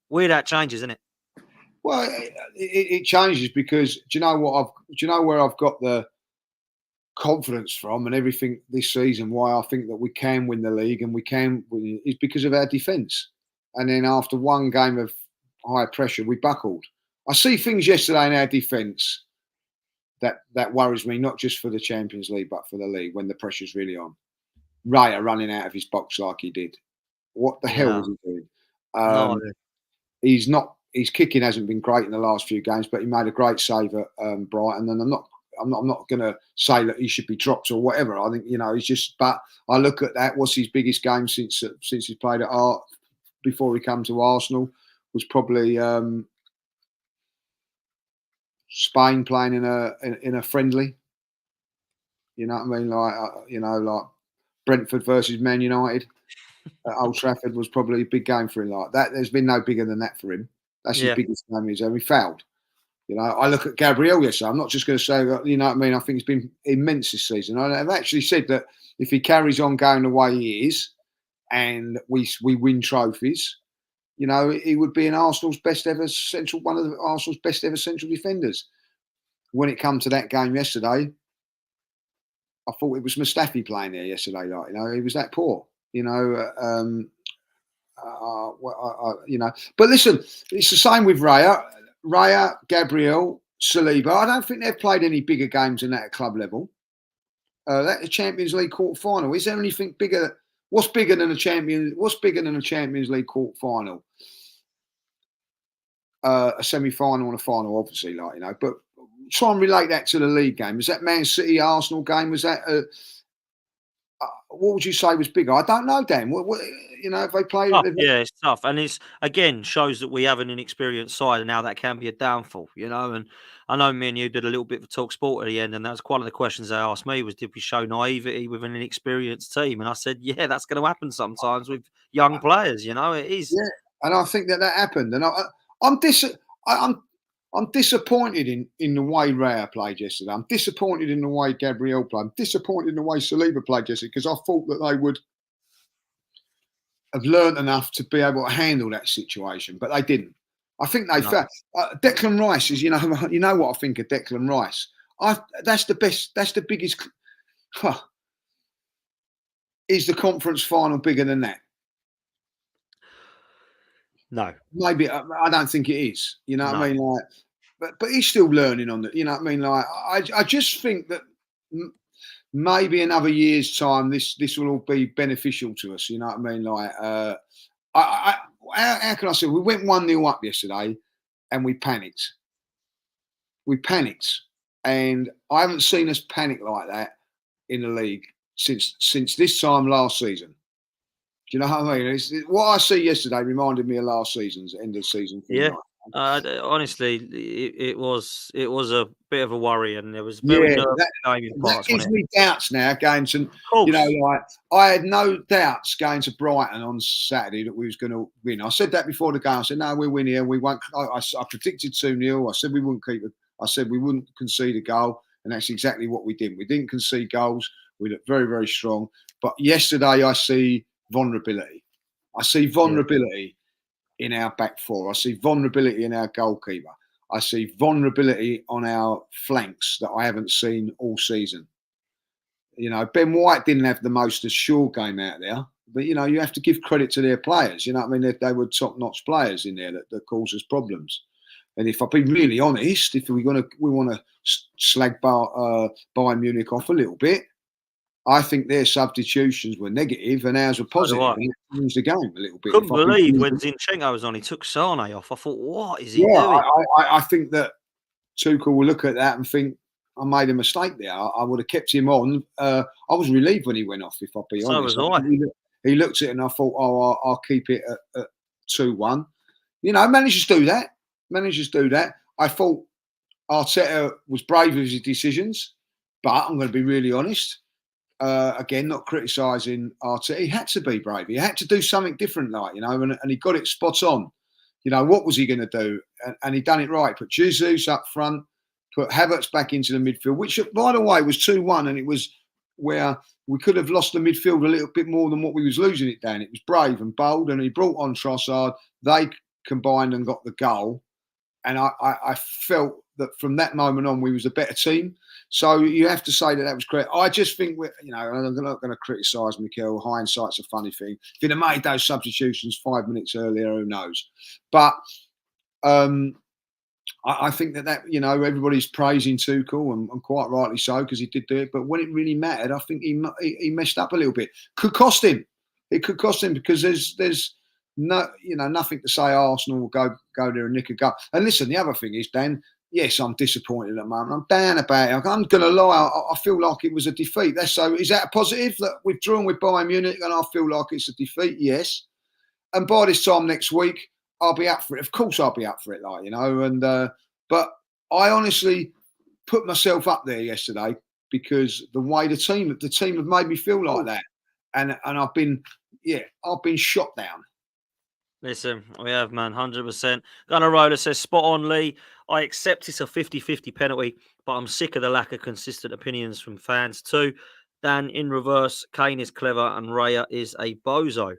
Weird how it changes, isn't it? Well, it changes because do you know where I've got the confidence from and everything this season? Why I think that we can win the league and we can win is because of our defence. And then after one game of high pressure, we buckled. I see things yesterday in our defence that worries me, not just for the Champions League but for the league when the pressure's really on. Raya running out of his box like he did. What the hell was he doing? No, he's not. His kicking hasn't been great in the last few games, but he made a great save at Brighton. And I'm not going to say that he should be dropped or whatever. I think he's just. But I look at that. What's his biggest game since he played at before he came to Arsenal was probably Spain playing in a friendly. You know what I mean? Like Brentford versus Man United at Old Trafford was probably a big game for him. Like that, there's been no bigger than that for him. That's his biggest game he's ever fouled. You know, I look at Gabriel yesterday. I'm not just going to say that, you know what I mean? I think it's been immense this season. I've actually said that if he carries on going the way he is and we win trophies, you know, he would be Arsenal's best ever central, one of Arsenal's best ever central defenders. When it come to that game yesterday, I thought it was Mustafi playing there yesterday. Like, you know, he was that poor. You know, you know. But listen, it's the same with Raya, Gabriel, Saliba. I don't think they've played any bigger games than that at club level. That the Champions League quarter final. Is there anything bigger? What's bigger than a Champions League quarter final? A semi-final and a final, obviously, like, you know. But try and relate that to the league game. Was that Man City Arsenal game? Was that what would you say was bigger? I don't know, Dan. What you know, if they played Tough, it, yeah, it's tough, and it's again shows that we have an inexperienced side, and how that can be a downfall, you know. And I know me and you did a little bit of talk sport at the end, and that's one of the questions they asked me was, did we show naivety with an inexperienced team? And I said, yeah, that's going to happen sometimes with young players, you know. It is. yeah. And I think that happened. And I'm I'm disappointed in the way Raya played yesterday. I'm disappointed in the way Gabriel played. I'm disappointed in the way Saliba played yesterday because I thought that they would have learned enough to be able to handle that situation, but they didn't. I think they No. felt Declan Rice is, you know what I think of Declan Rice. That's the best. That's the biggest. Is the conference final bigger than that? No. Maybe I don't think it is. You know what I No. mean? Like, but he's still learning on that. You know what I mean? Like, I just think that maybe another year's time, this will all be beneficial to us. You know what I mean? Like, how can I say? We went 1-0 up yesterday, and we panicked. We panicked, and I haven't seen us panic like that in the league since this time last season. Do you know what I mean? What I see yesterday reminded me of last season's end of season thing. Yeah. Like, Honestly, it was a bit of a worry, and there was very yeah, nervous game in that parts, gives wasn't it? me doubts now going to, Of course. like, I had no doubts going to Brighton on Saturday that we was going to win. I said that before the game. I said, no, we'll win here. We won't. I predicted 2-0. I said we wouldn't keep it. I said we wouldn't concede a goal, and that's exactly what we did. We didn't concede goals. We looked very, very strong. But yesterday, I see vulnerability. I see vulnerability in our back four. I see vulnerability in our goalkeeper. I see vulnerability on our flanks that I haven't seen all season. You know, Ben White didn't have the most assured game out there, but you know, you have to give credit to their players. You know what I mean? They were top-notch players in there that caused us problems. And if I've been really honest, if we want to slag Bayern Munich off a little bit, I think their substitutions were negative and ours were So do positive. I. And it changed the game a little bit. Couldn't believe when Zinchenko was on, he took Sane off. I thought, what is he Yeah, doing? I think that Tuchel will look at that and think, I made a mistake there. I would have kept him on. I was relieved when he went off, if I'll be So honest. was I. He looked at it and I thought, oh, I'll keep it at 2-1. You know, managers do that. I thought Arteta was brave with his decisions, but I'm going to be really honest. Again, not criticising Arteta. He had to be brave. He had to do something different, like, you know, and he got it spot on. You know, what was he going to do? And he done it right. Put Jesus up front, put Havertz back into the midfield, which, by the way, was 2-1, and it was where we could have lost the midfield a little bit more than what we was losing it down. It was brave and bold, and he brought on Trossard. They combined and got the goal. And I felt that from that moment on, we was a better team. So you have to say that was correct. I just think, you know, I'm not going to criticise Mikel. Hindsight's a funny thing. If he'd have made those substitutions 5 minutes earlier, who knows? But I think that, you know, everybody's praising Tuchel, and quite rightly so, because he did do it. But when it really mattered, I think he messed up a little bit. Could cost him. It could cost him because there's no, you know, nothing to say Arsenal will go there and nick a goal. And listen, the other thing is, Dan, yes, I'm disappointed at the moment. I'm down about it. I'm going to lie. I feel like it was a defeat. So is that a positive that we've drawn with Bayern Munich and I feel like it's a defeat? Yes. And by this time next week, I'll be up for it. Of course, I'll be up for it, like, you know. And but I honestly put myself up there yesterday because the way the team have made me feel like that, and I've been shot down. Listen, we have, man, 100%. Gunnar Roller says, spot on, Lee. I accept it's a 50-50 penalty, but I'm sick of the lack of consistent opinions from fans too. Dan, in reverse, Kane is clever and Raya is a bozo.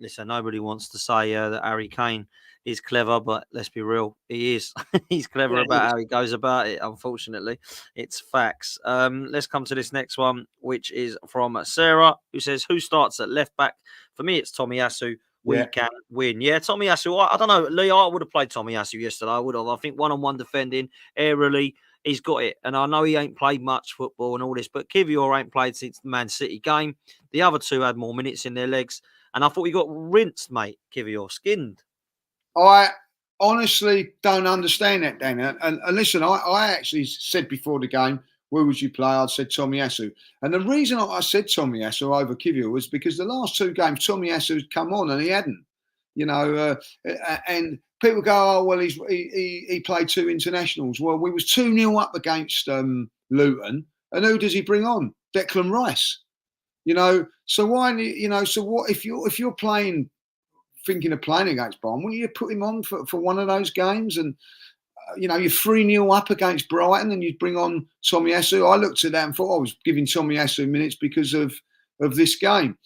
Listen, nobody wants to say that Harry Kane is clever, but let's be real, he is. He's clever Yeah, about how he goes about it, unfortunately. It's facts. Let's come to this next one, which is from Sarah, who says, who starts at left back? For me, it's Tomiyasu. We yeah. can win. Yeah, Tomiyasu. I don't know, Lee. I would have played Tomiyasu yesterday. I would have. I think one-on-one defending, aerially, he's got it. And I know he ain't played much football and all this, but Kivior ain't played since the Man City game. The other two had more minutes in their legs, and I thought he got rinsed, mate. Kivior, skinned. I honestly don't understand that, Dan. And listen, I actually said before the game, where would you play? I said Tomiyasu. And the reason I said Tomiyasu over Kivior was because the last two games, Tomiyasu's come on and he hadn't. And people go, oh, well, he played two internationals. Well, we was 2-0 up against Luton. And who does he bring on? Declan Rice. So why, so what if you're playing, thinking of playing against Bayern, wouldn't you put him on for one of those games? And you're 3-0 up against Brighton, and you'd bring on Tomiyasu. I looked at that and thought I was giving Tomiyasu minutes because of this game.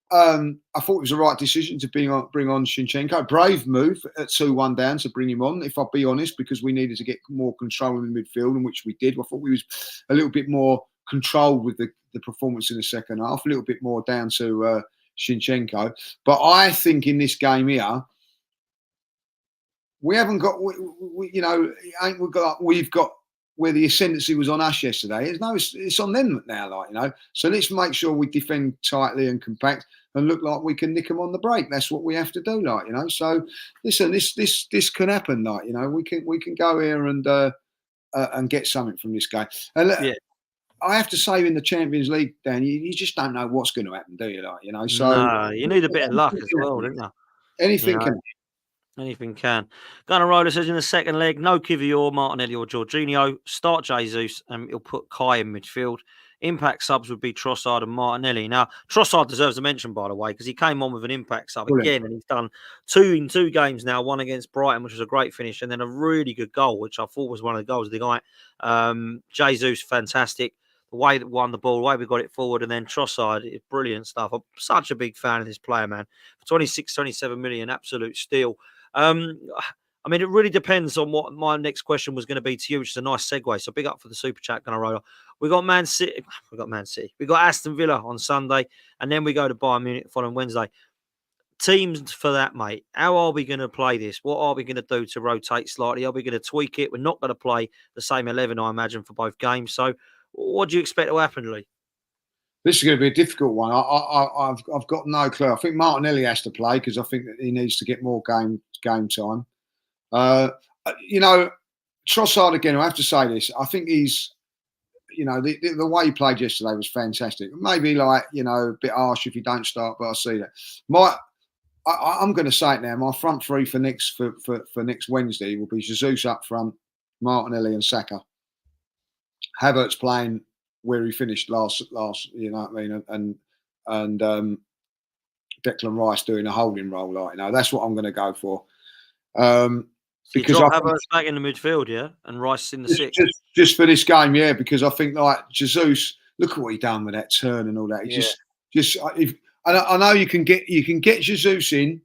I thought it was the right decision to bring on Zinchenko. Brave move at 2-1 down to bring him on, if I'll be honest, because we needed to get more control in the midfield, and which we did. I thought we was a little bit more controlled with the performance in the second half, a little bit more down to Zinchenko. But I think in this game here, we haven't got, we've got where the ascendancy was on us yesterday. It's on them now, So let's make sure we defend tightly and compact and look like we can nick them on the break. That's what we have to do, So listen, this can happen, we can go here and get something from this game. And Yeah. I have to say, in the Champions League, Dan, you just don't know what's going to happen, do you? So No, you need a bit of luck as well, didn't you? anything can. Anything can. Gunnar Roller says in the second leg, no Kivior, Martinelli or Jorginho. Start Jesus and he'll put Kai in midfield. Impact subs would be Trossard and Martinelli. Now, Trossard deserves a mention, by the way, because he came on with an impact sub again, and he's done two games now, one against Brighton, which was a great finish, and then a really good goal, which I thought was one of the goals of the night. Jesus, fantastic. The way that won the ball, the way we got it forward, and then Trossard, brilliant stuff. I'm such a big fan of this player, man. For 26, 27 million, absolute steal. I mean, it really depends on what my next question was going to be to you, which is a nice segue. So big up for the super chat, going to roll. We got Man City. We got Aston Villa on Sunday, and then we go to Bayern Munich following Wednesday. Teams for that, mate. How are we going to play this? What are we going to do to rotate slightly? Are we going to tweak it? We're not going to play the same 11, I imagine, for both games. So, what do you expect to happen, Lee? This is going to be a difficult one. I've got no clue. I think Martinelli has to play because I think that he needs to get more game time. Trossard again. I have to say this. I think he's, the way he played yesterday was fantastic. Maybe a bit harsh if you don't start, but I see that. I'm going to say it now. My front three for next Wednesday will be Jesus up front, Martinelli and Saka. Havertz playing where he finished last, you know what I mean, and Declan Rice doing a holding role, that's what I'm going to go for. Because Havertz back in the midfield, yeah, and Rice in the six. Just for this game, yeah, because I think Jesus, look at what he done with that turn and all that. I know you can get Jesus in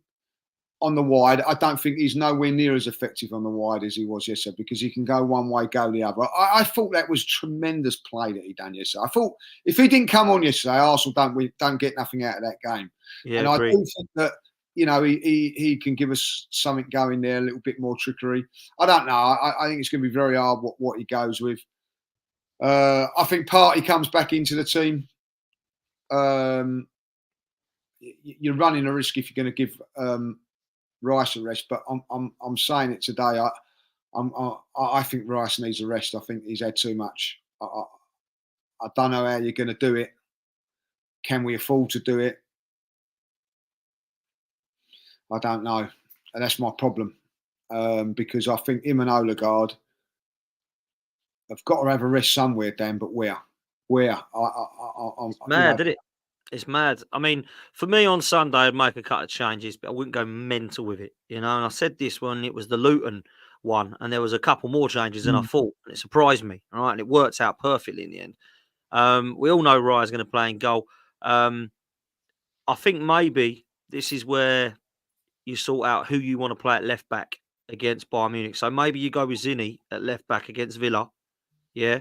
on the wide. I don't think he's nowhere near as effective on the wide as he was yesterday because he can go one way, go the other. I thought that was tremendous play that he done yesterday. I thought if he didn't come on yesterday, Arsenal don't get nothing out of that game. Yeah, and I do think that he can give us something going there, a little bit more trickery. I don't know. I think it's going to be very hard what he goes with. I think Partey comes back into the team. You're running a risk if you're going to give Rice a rest, but I'm saying it today. I think Rice needs a rest. I think he's had too much. I don't know how you're going to do it. Can we afford to do it? I don't know, and that's my problem because I think him and Odegaard have got to have a rest somewhere, Dan. But where? I'm mad, did it? It's mad. I mean, for me on Sunday, I'd make a couple of changes, but I wouldn't go mental with it, you know. And I said this when it was the Luton one, and there was a couple more changes than I thought, and it surprised me. All right, and it worked out perfectly in the end. We all know Raya's going to play in goal. I think maybe this is where you sort out who you want to play at left back against Bayern Munich. So maybe you go with Zinni at left back against Villa, yeah,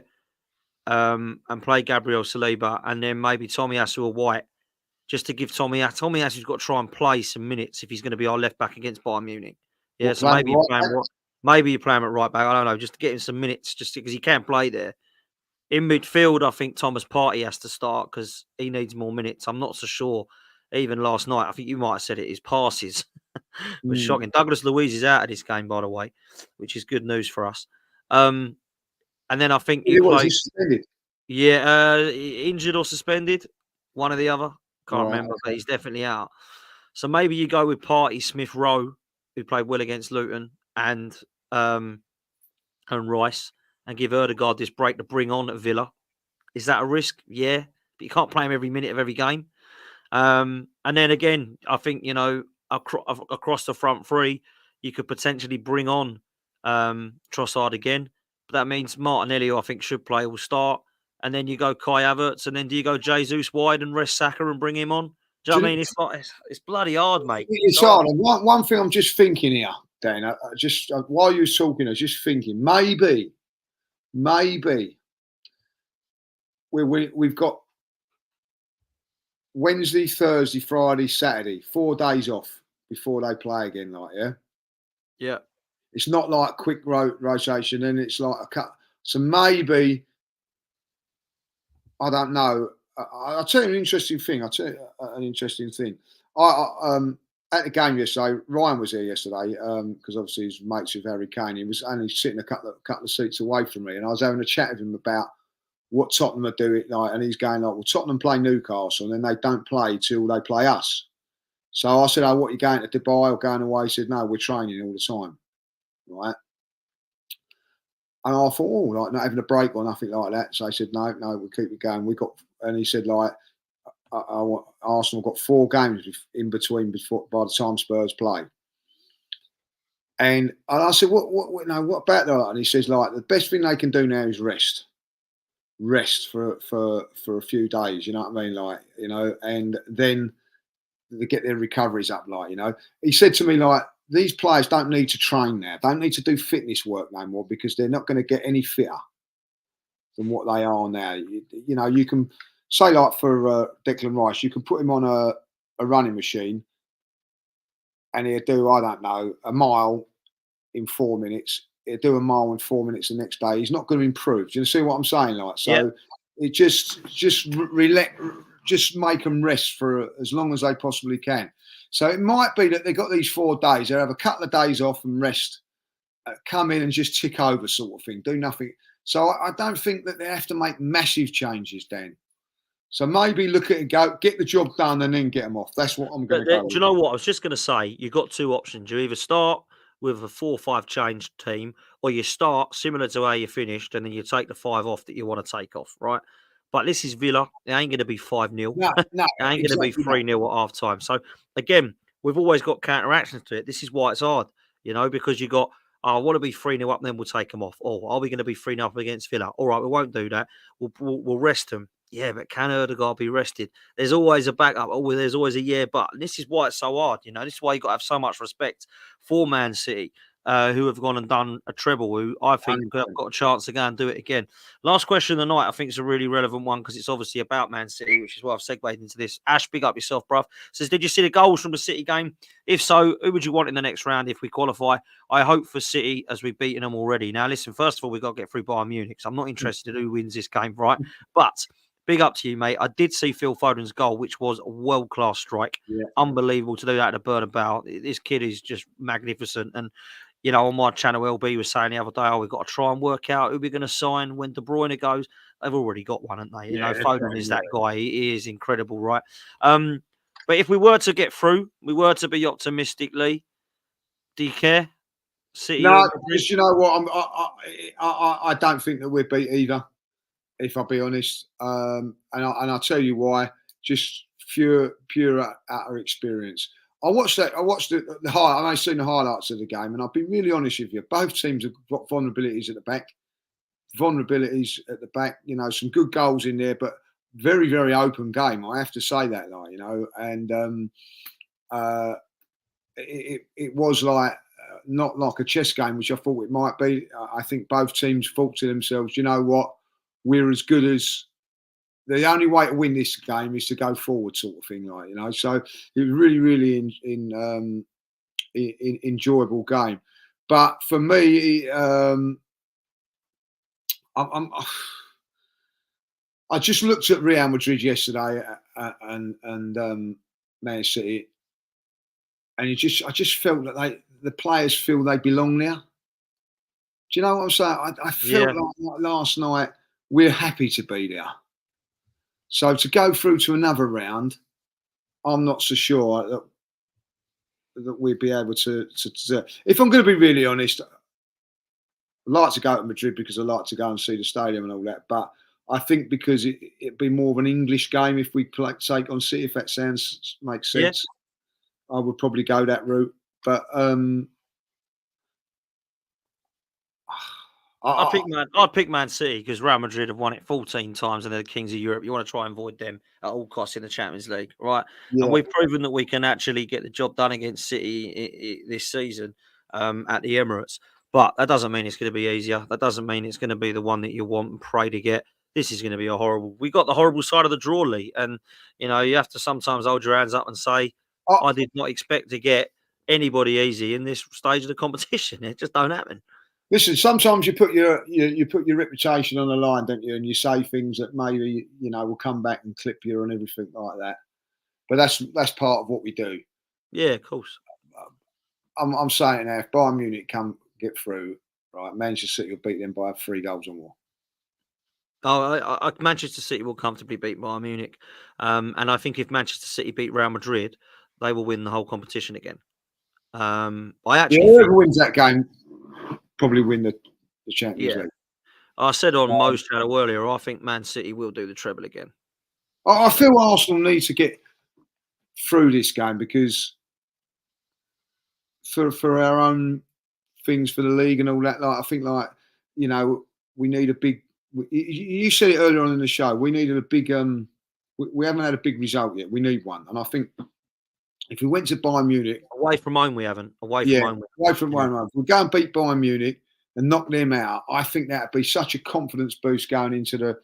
and play Gabriel Saliba, and then maybe Tomiyasu or White, just to give Tomiyasu's got to try and play some minutes if he's going to be our left back against Bayern Munich. Yeah, so maybe you play him maybe you play him at right back. I don't know, just to get him some minutes, just because he can play there. In midfield, I think Thomas Partey has to start because he needs more minutes. I'm not so sure. Even last night, I think you might have said it, his passes was shocking. Douglas Luiz is out of this game, by the way, which is good news for us. And then I think you play. Yeah, injured or suspended, one or the other. Can't remember, but he's definitely out. So maybe you go with Partey, Smith Rowe, who played well against Luton, and Rice, and give Ødegaard this break to bring on at Villa. Is that a risk? Yeah, but you can't play him every minute of every game. And then again, I think, you know, across the front three, you could potentially bring on Trossard again. But that means Martinelli, who I think should play, will start. And then you go Kai Havertz, and then do you go Jesus wide and rest Saka and bring him on? Do you know what I mean? It's bloody hard, mate. It's hard. And one thing I'm just thinking here, Dan, while you're talking, I was just thinking maybe we've got Wednesday, Thursday, Friday, Saturday, 4 days off before they play again, like, yeah? Yeah. It's not like quick rotation, and it's like a cut. So maybe, I don't know. I'll tell you an interesting thing. At the game yesterday, Ryan was here yesterday because obviously he's mates with Harry Kane. He was only sitting a couple of seats away from me, and I was having a chat with him about what Tottenham are doing, like, and he's going like, "Well, Tottenham play Newcastle, and then they don't play till they play us." So I said, "Oh, what, are you going to Dubai or going away?" He said, "No, we're training all the time." Right. And I thought, oh, like, not having a break or nothing like that. So I said, no, we'll keep it going. And he said, like, Arsenal got 4 games in between by the time Spurs play. And I said, what about that? And he says, like, the best thing they can do now is rest for a few days. You know what I mean? Like, you know, and then they get their recoveries up. Like, you know, he said to me, like, these players don't need to train now. Don't need to do fitness work no more because they're not going to get any fitter than what they are now. You know, you can say, like, for Declan Rice, you can put him on a running machine and he'll do, I don't know, a mile in 4 minutes. He'll do a mile in 4 minutes the next day. He's not going to improve. Do you see what I'm saying? Like, so it just make them rest for as long as they possibly can. So it might be that they've got these 4 days. They'll have a couple of days off and rest, come in and just tick over sort of thing, do nothing. So I don't think that they have to make massive changes, Dan. So maybe look at it, go get the job done and then get them off. That's what I'm going to go with. Do you know what? I was just going to say, you've got 2 options. You either start with a 4 or 5 change team, or you start similar to how you finished and then you take the 5 off that you want to take off, right? But this is Villa. It ain't going to be 5-0. No, it ain't going to be 3-0 at half time. So, again, we've always got counter-actions to it. This is why it's hard, you know, because you got, I want to be 3-0 up and then we'll take them off. Oh, are we going to be 3-0 up against Villa? All right, we won't do that. We'll rest them. Yeah, but can Ødegaard be rested? There's always a backup. Oh, there's always a but. And this is why it's so hard, you know. This is why you've got to have so much respect for Man City, who have gone and done a treble, who I think have got a chance to go and do it again. Last question of the night, I think is a really relevant one because it's obviously about Man City, which is why I've segued into this. Ash, big up yourself, bruv. Says, did you see the goals from the City game? If so, who would you want in the next round if we qualify? I hope for City as we've beaten them already. Now, listen, first of all, we've got to get through Bayern Munich. So I'm not interested in who wins this game, right? But big up to you, mate. I did see Phil Foden's goal, which was a world-class strike. Yeah. Unbelievable to do that at the Bernabeu. This kid is just magnificent. And, you know, on my channel, LB was saying the other day, oh, we've got to try and work out who we're going to sign when De Bruyne goes. They've already got one, haven't they? You know, Foden is that guy. He is incredible, right? But if we were to get through, we were to be optimistic, Lee, do you care? City? No, because you know what? I don't think that we'd beat either, if I'll be honest. And I'll tell you why. Just pure utter experience. I watched that. I watched the high. I've only seen the highlights of the game, and I'll be really honest with you. Both teams have got vulnerabilities at the back. You know, some good goals in there, but very, very open game. I have to say that, like, you know, and it was like not like a chess game, which I thought it might be. I think both teams thought to themselves, you know what, we're as good as. The only way to win this game is to go forward, sort of thing, like, you know. So it was really, really enjoyable game. But for me, I just looked at Real Madrid yesterday and Man City, and I just felt that the players feel they belong there. Do you know what I'm saying? I felt like last night we're happy to be there. So to go through to another round, I'm not so sure that we'd be able to. If I'm going to be really honest, I'd like to go to Madrid because I like to go and see the stadium and all that. But I think because it'd be more of an English game if we take on City, if that makes sense. I would probably go that route. But I'd pick Man City because Real Madrid have won it 14 times and they're the kings of Europe. You want to try and avoid them at all costs in the Champions League, right? Yeah. And we've proven that we can actually get the job done against City this season at the Emirates. But that doesn't mean it's going to be easier. That doesn't mean it's going to be the one that you want and pray to get. This is going to be we got the horrible side of the draw, Lee. And, you know, you have to sometimes hold your hands up and say, I did not expect to get anybody easy in this stage of the competition. It just don't happen. Listen, sometimes you put your reputation on the line, don't you? And you say things that maybe, you know, will come back and clip you and everything like that. But that's part of what we do. Yeah, of course. I'm saying now, if Bayern Munich come get through, right, Manchester City will beat them by 3 goals or more. Oh, Manchester City will comfortably beat Bayern Munich, and I think if Manchester City beat Real Madrid, they will win the whole competition again. Whoever wins that game probably win the Champions League. I said on Mo's channel earlier, I think Man City will do the treble again. I feel Arsenal need to get through this game because for our own things for the league and all that, like I think, like, you know, we need a big. You said it earlier on in the show. We needed a big. We haven't had a big result yet. We need one, and I think if we went to Bayern Munich away from home, we haven't. Away from home, we go and beat Bayern Munich and knock them out. I think that'd be such a confidence boost going into the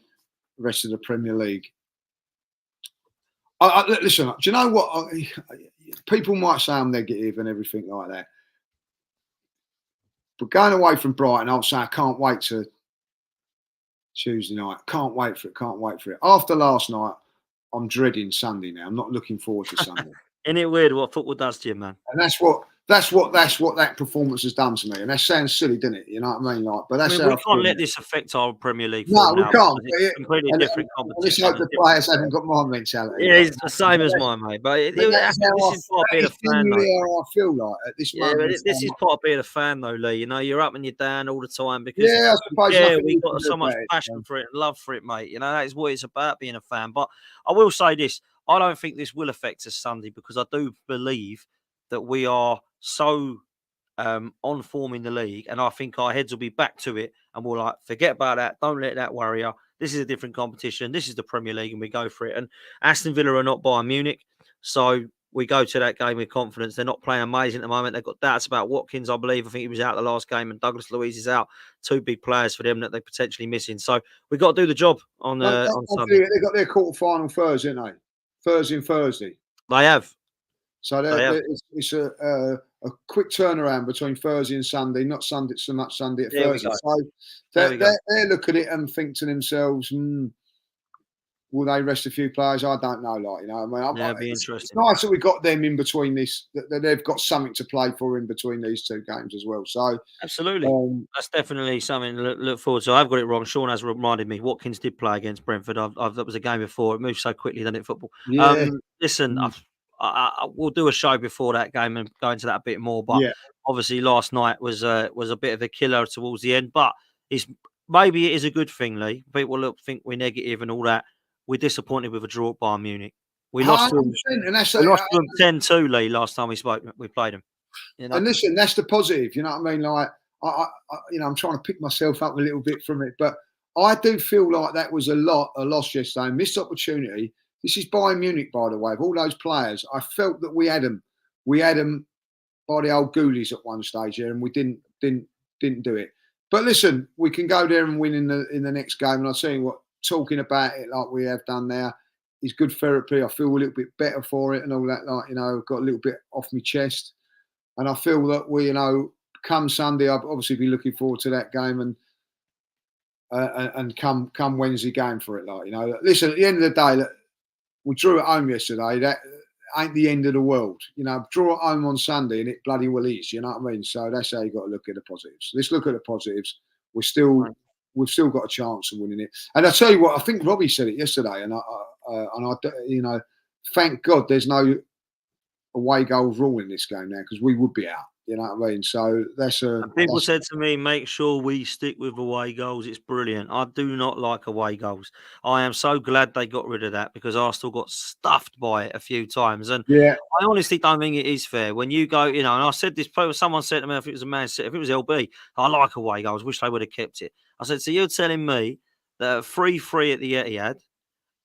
rest of the Premier League. Listen, do you know what? People might say I'm negative and everything like that, but going away from Brighton, I'll say I can't wait to Tuesday night. Can't wait for it. After last night, I'm dreading Sunday now. I'm not looking forward to Sunday. Isn't it weird what football does to you, man? And that's what that performance has done to me. And that sounds silly, doesn't it? You know what I mean? Like, but that's we can't let this affect our Premier League. No, we can't. It's completely different competition. Let's hope the players haven't got my mentality. Yeah, it's the same as mine, mate. But this is part of being a fan, though. I feel like at this moment. This is part of being a fan, though, Lee. You know, you're up and you're down all the time because I suppose we've got so much passion for it and love for it, mate. You know, that is what it's about, being a fan. But I will say this. I don't think this will affect us Sunday because I do believe that we are so on form in the league, and I think our heads will be back to it, and we'll forget about that. Don't let that worry you. This is a different competition. This is the Premier League, and we go for it. And Aston Villa are not Bayern Munich, so we go to that game with confidence. They're not playing amazing at the moment. They've got doubts about Watkins, I believe. I think he was out the last game, and Douglas Luiz is out. 2 big players for them that they're potentially missing. So we've got to do the job on Sunday. They've got their quarter-final Thursday, haven't they? Thursday. They have. So it's a quick turnaround between Thursday and Sunday, not Sunday so much Sunday at Thursday. So they look at it and think to themselves, will they rest a few players? I don't know. Like, you know, I mean, it'd be interesting. It's nice that we got them in between this. That they've got something to play for in between these 2 games as well. So absolutely, that's definitely something to look forward to. I've got it wrong. Sean has reminded me. Watkins did play against Brentford. that was a game before. It moved so quickly, doesn't it? Football. Yeah. Listen, we'll do a show before that game and go into that a bit more. But obviously, last night was a bit of a killer towards the end. But maybe it is a good thing, Lee. People think we're negative and all that. We're disappointed with a draw at Bayern Munich. We lost to 100%, them. and that's We lost to them 10-2, Lee. Last time we played them. You know? And listen, that's the positive. You know what I mean? Like, I'm trying to pick myself up a little bit from it, but I do feel like that was a loss yesterday. Missed opportunity. This is Bayern Munich, by the way. Of all those players, I felt that we had them. We had them by the old ghoulies at one stage here, and we didn't do it. But listen, we can go there and win in the next game. And I'll tell you what, talking about it like we have done now is good therapy. I feel a little bit better for it and all that. Like, got a little bit off my chest. And I feel that we, come Sunday, I'll obviously be looking forward to that game and come Wednesday game for it. Like, listen, at the end of the day, look, we drew at home yesterday. That ain't the end of the world. Draw at home on Sunday and it bloody well is. You know what I mean? So that's how you got to look at the positives. Let's look at the positives. We've still got a chance of winning it. And I tell you what, I think Robbie said it yesterday, and I thank God there's no away goals rule in this game now, because we would be out. You know what I mean? So people said to me, make sure we stick with away goals. It's brilliant. I do not like away goals. I am so glad they got rid of that, because Arsenal got stuffed by it a few times. And yeah, I honestly don't think it is fair when you go, and I said this, someone said to me, if it was a Man City, if it was LB, I like away goals. Wish they would have kept it. I said, so you're telling me that 3-3 at the Etihad,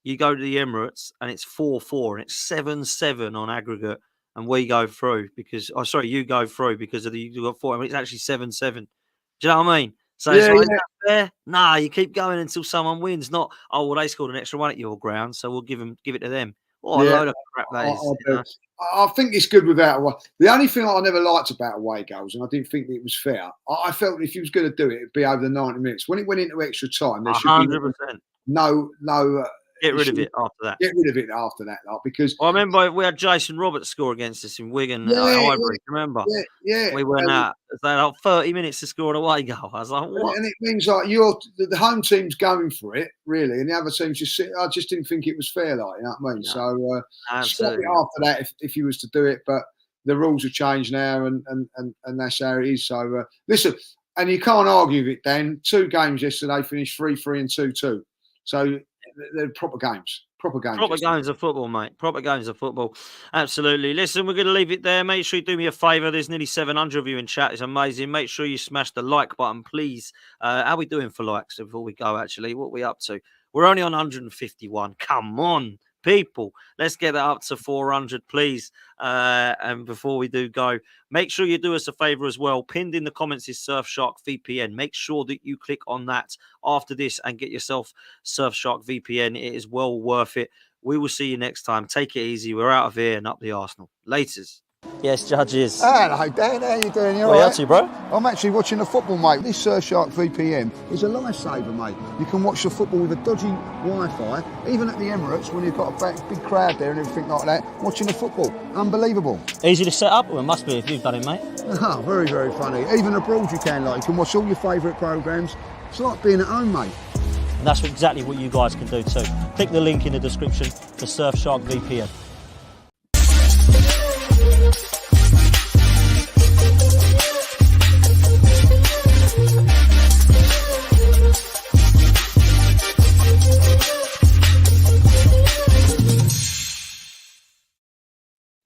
you go to the Emirates and it's 4-4 and it's 7-7 on aggregate, and we go through because, you go through because of you got 4. I mean, it's actually 7-7. Do you know what I mean? So is that fair? Nah, you keep going until someone wins. Not, they scored an extra one at your ground, so we'll give it to them. What a load of crap that is. I think it's good without away. The only thing I never liked about away goals, and I didn't think it was fair, I felt if you was going to do it, it'd be over the 90 minutes. When it went into extra time, there should 100%. be no. Get rid of it after that. Get rid of it after that, because I remember we had Jason Roberts score against us in Wigan. Highbury, remember? Yeah. We went out. They had 30 minutes to score an away goal. I was like, what? And it means like the home team's going for it, really, and the other team's just sitting. I just didn't think it was fair, like, you know what I mean? No, so stop it after that if you was to do it, but the rules have changed now, and that's how it is. So listen, and you can't argue with it, Dan. 2 games yesterday finished 3-3 and 2-2. So they're proper games. Proper games of football, mate. Proper games of football. Absolutely. Listen, we're going to leave it there. Make sure you do me a favour. There's nearly 700 of you in chat. It's amazing. Make sure you smash the like button, please. How are we doing for likes before we go, actually? What are we up to? We're only on 151. Come on, people. Let's get that up to 400, please. And before we do go, make sure you do us a favour as well. Pinned in the comments is Surfshark VPN. Make sure that you click on that after this and get yourself Surfshark VPN. It is well worth it. We will see you next time. Take it easy. We're out of here and up the Arsenal. Laters. Yes, Judges. Hello, Dan. How you doing? What are you up to, bro? I'm actually watching the football, mate. This Surfshark VPN is a lifesaver, mate. You can watch the football with a dodgy Wi-Fi, even at the Emirates when you've got a big crowd there and everything like that, watching the football. Unbelievable. Easy to set up? Well, it must be if you've done it, mate. Oh, very, very funny. Even abroad you can watch all your favourite programmes. It's like being at home, mate. And that's exactly what you guys can do too. Click the link in the description for Surfshark VPN.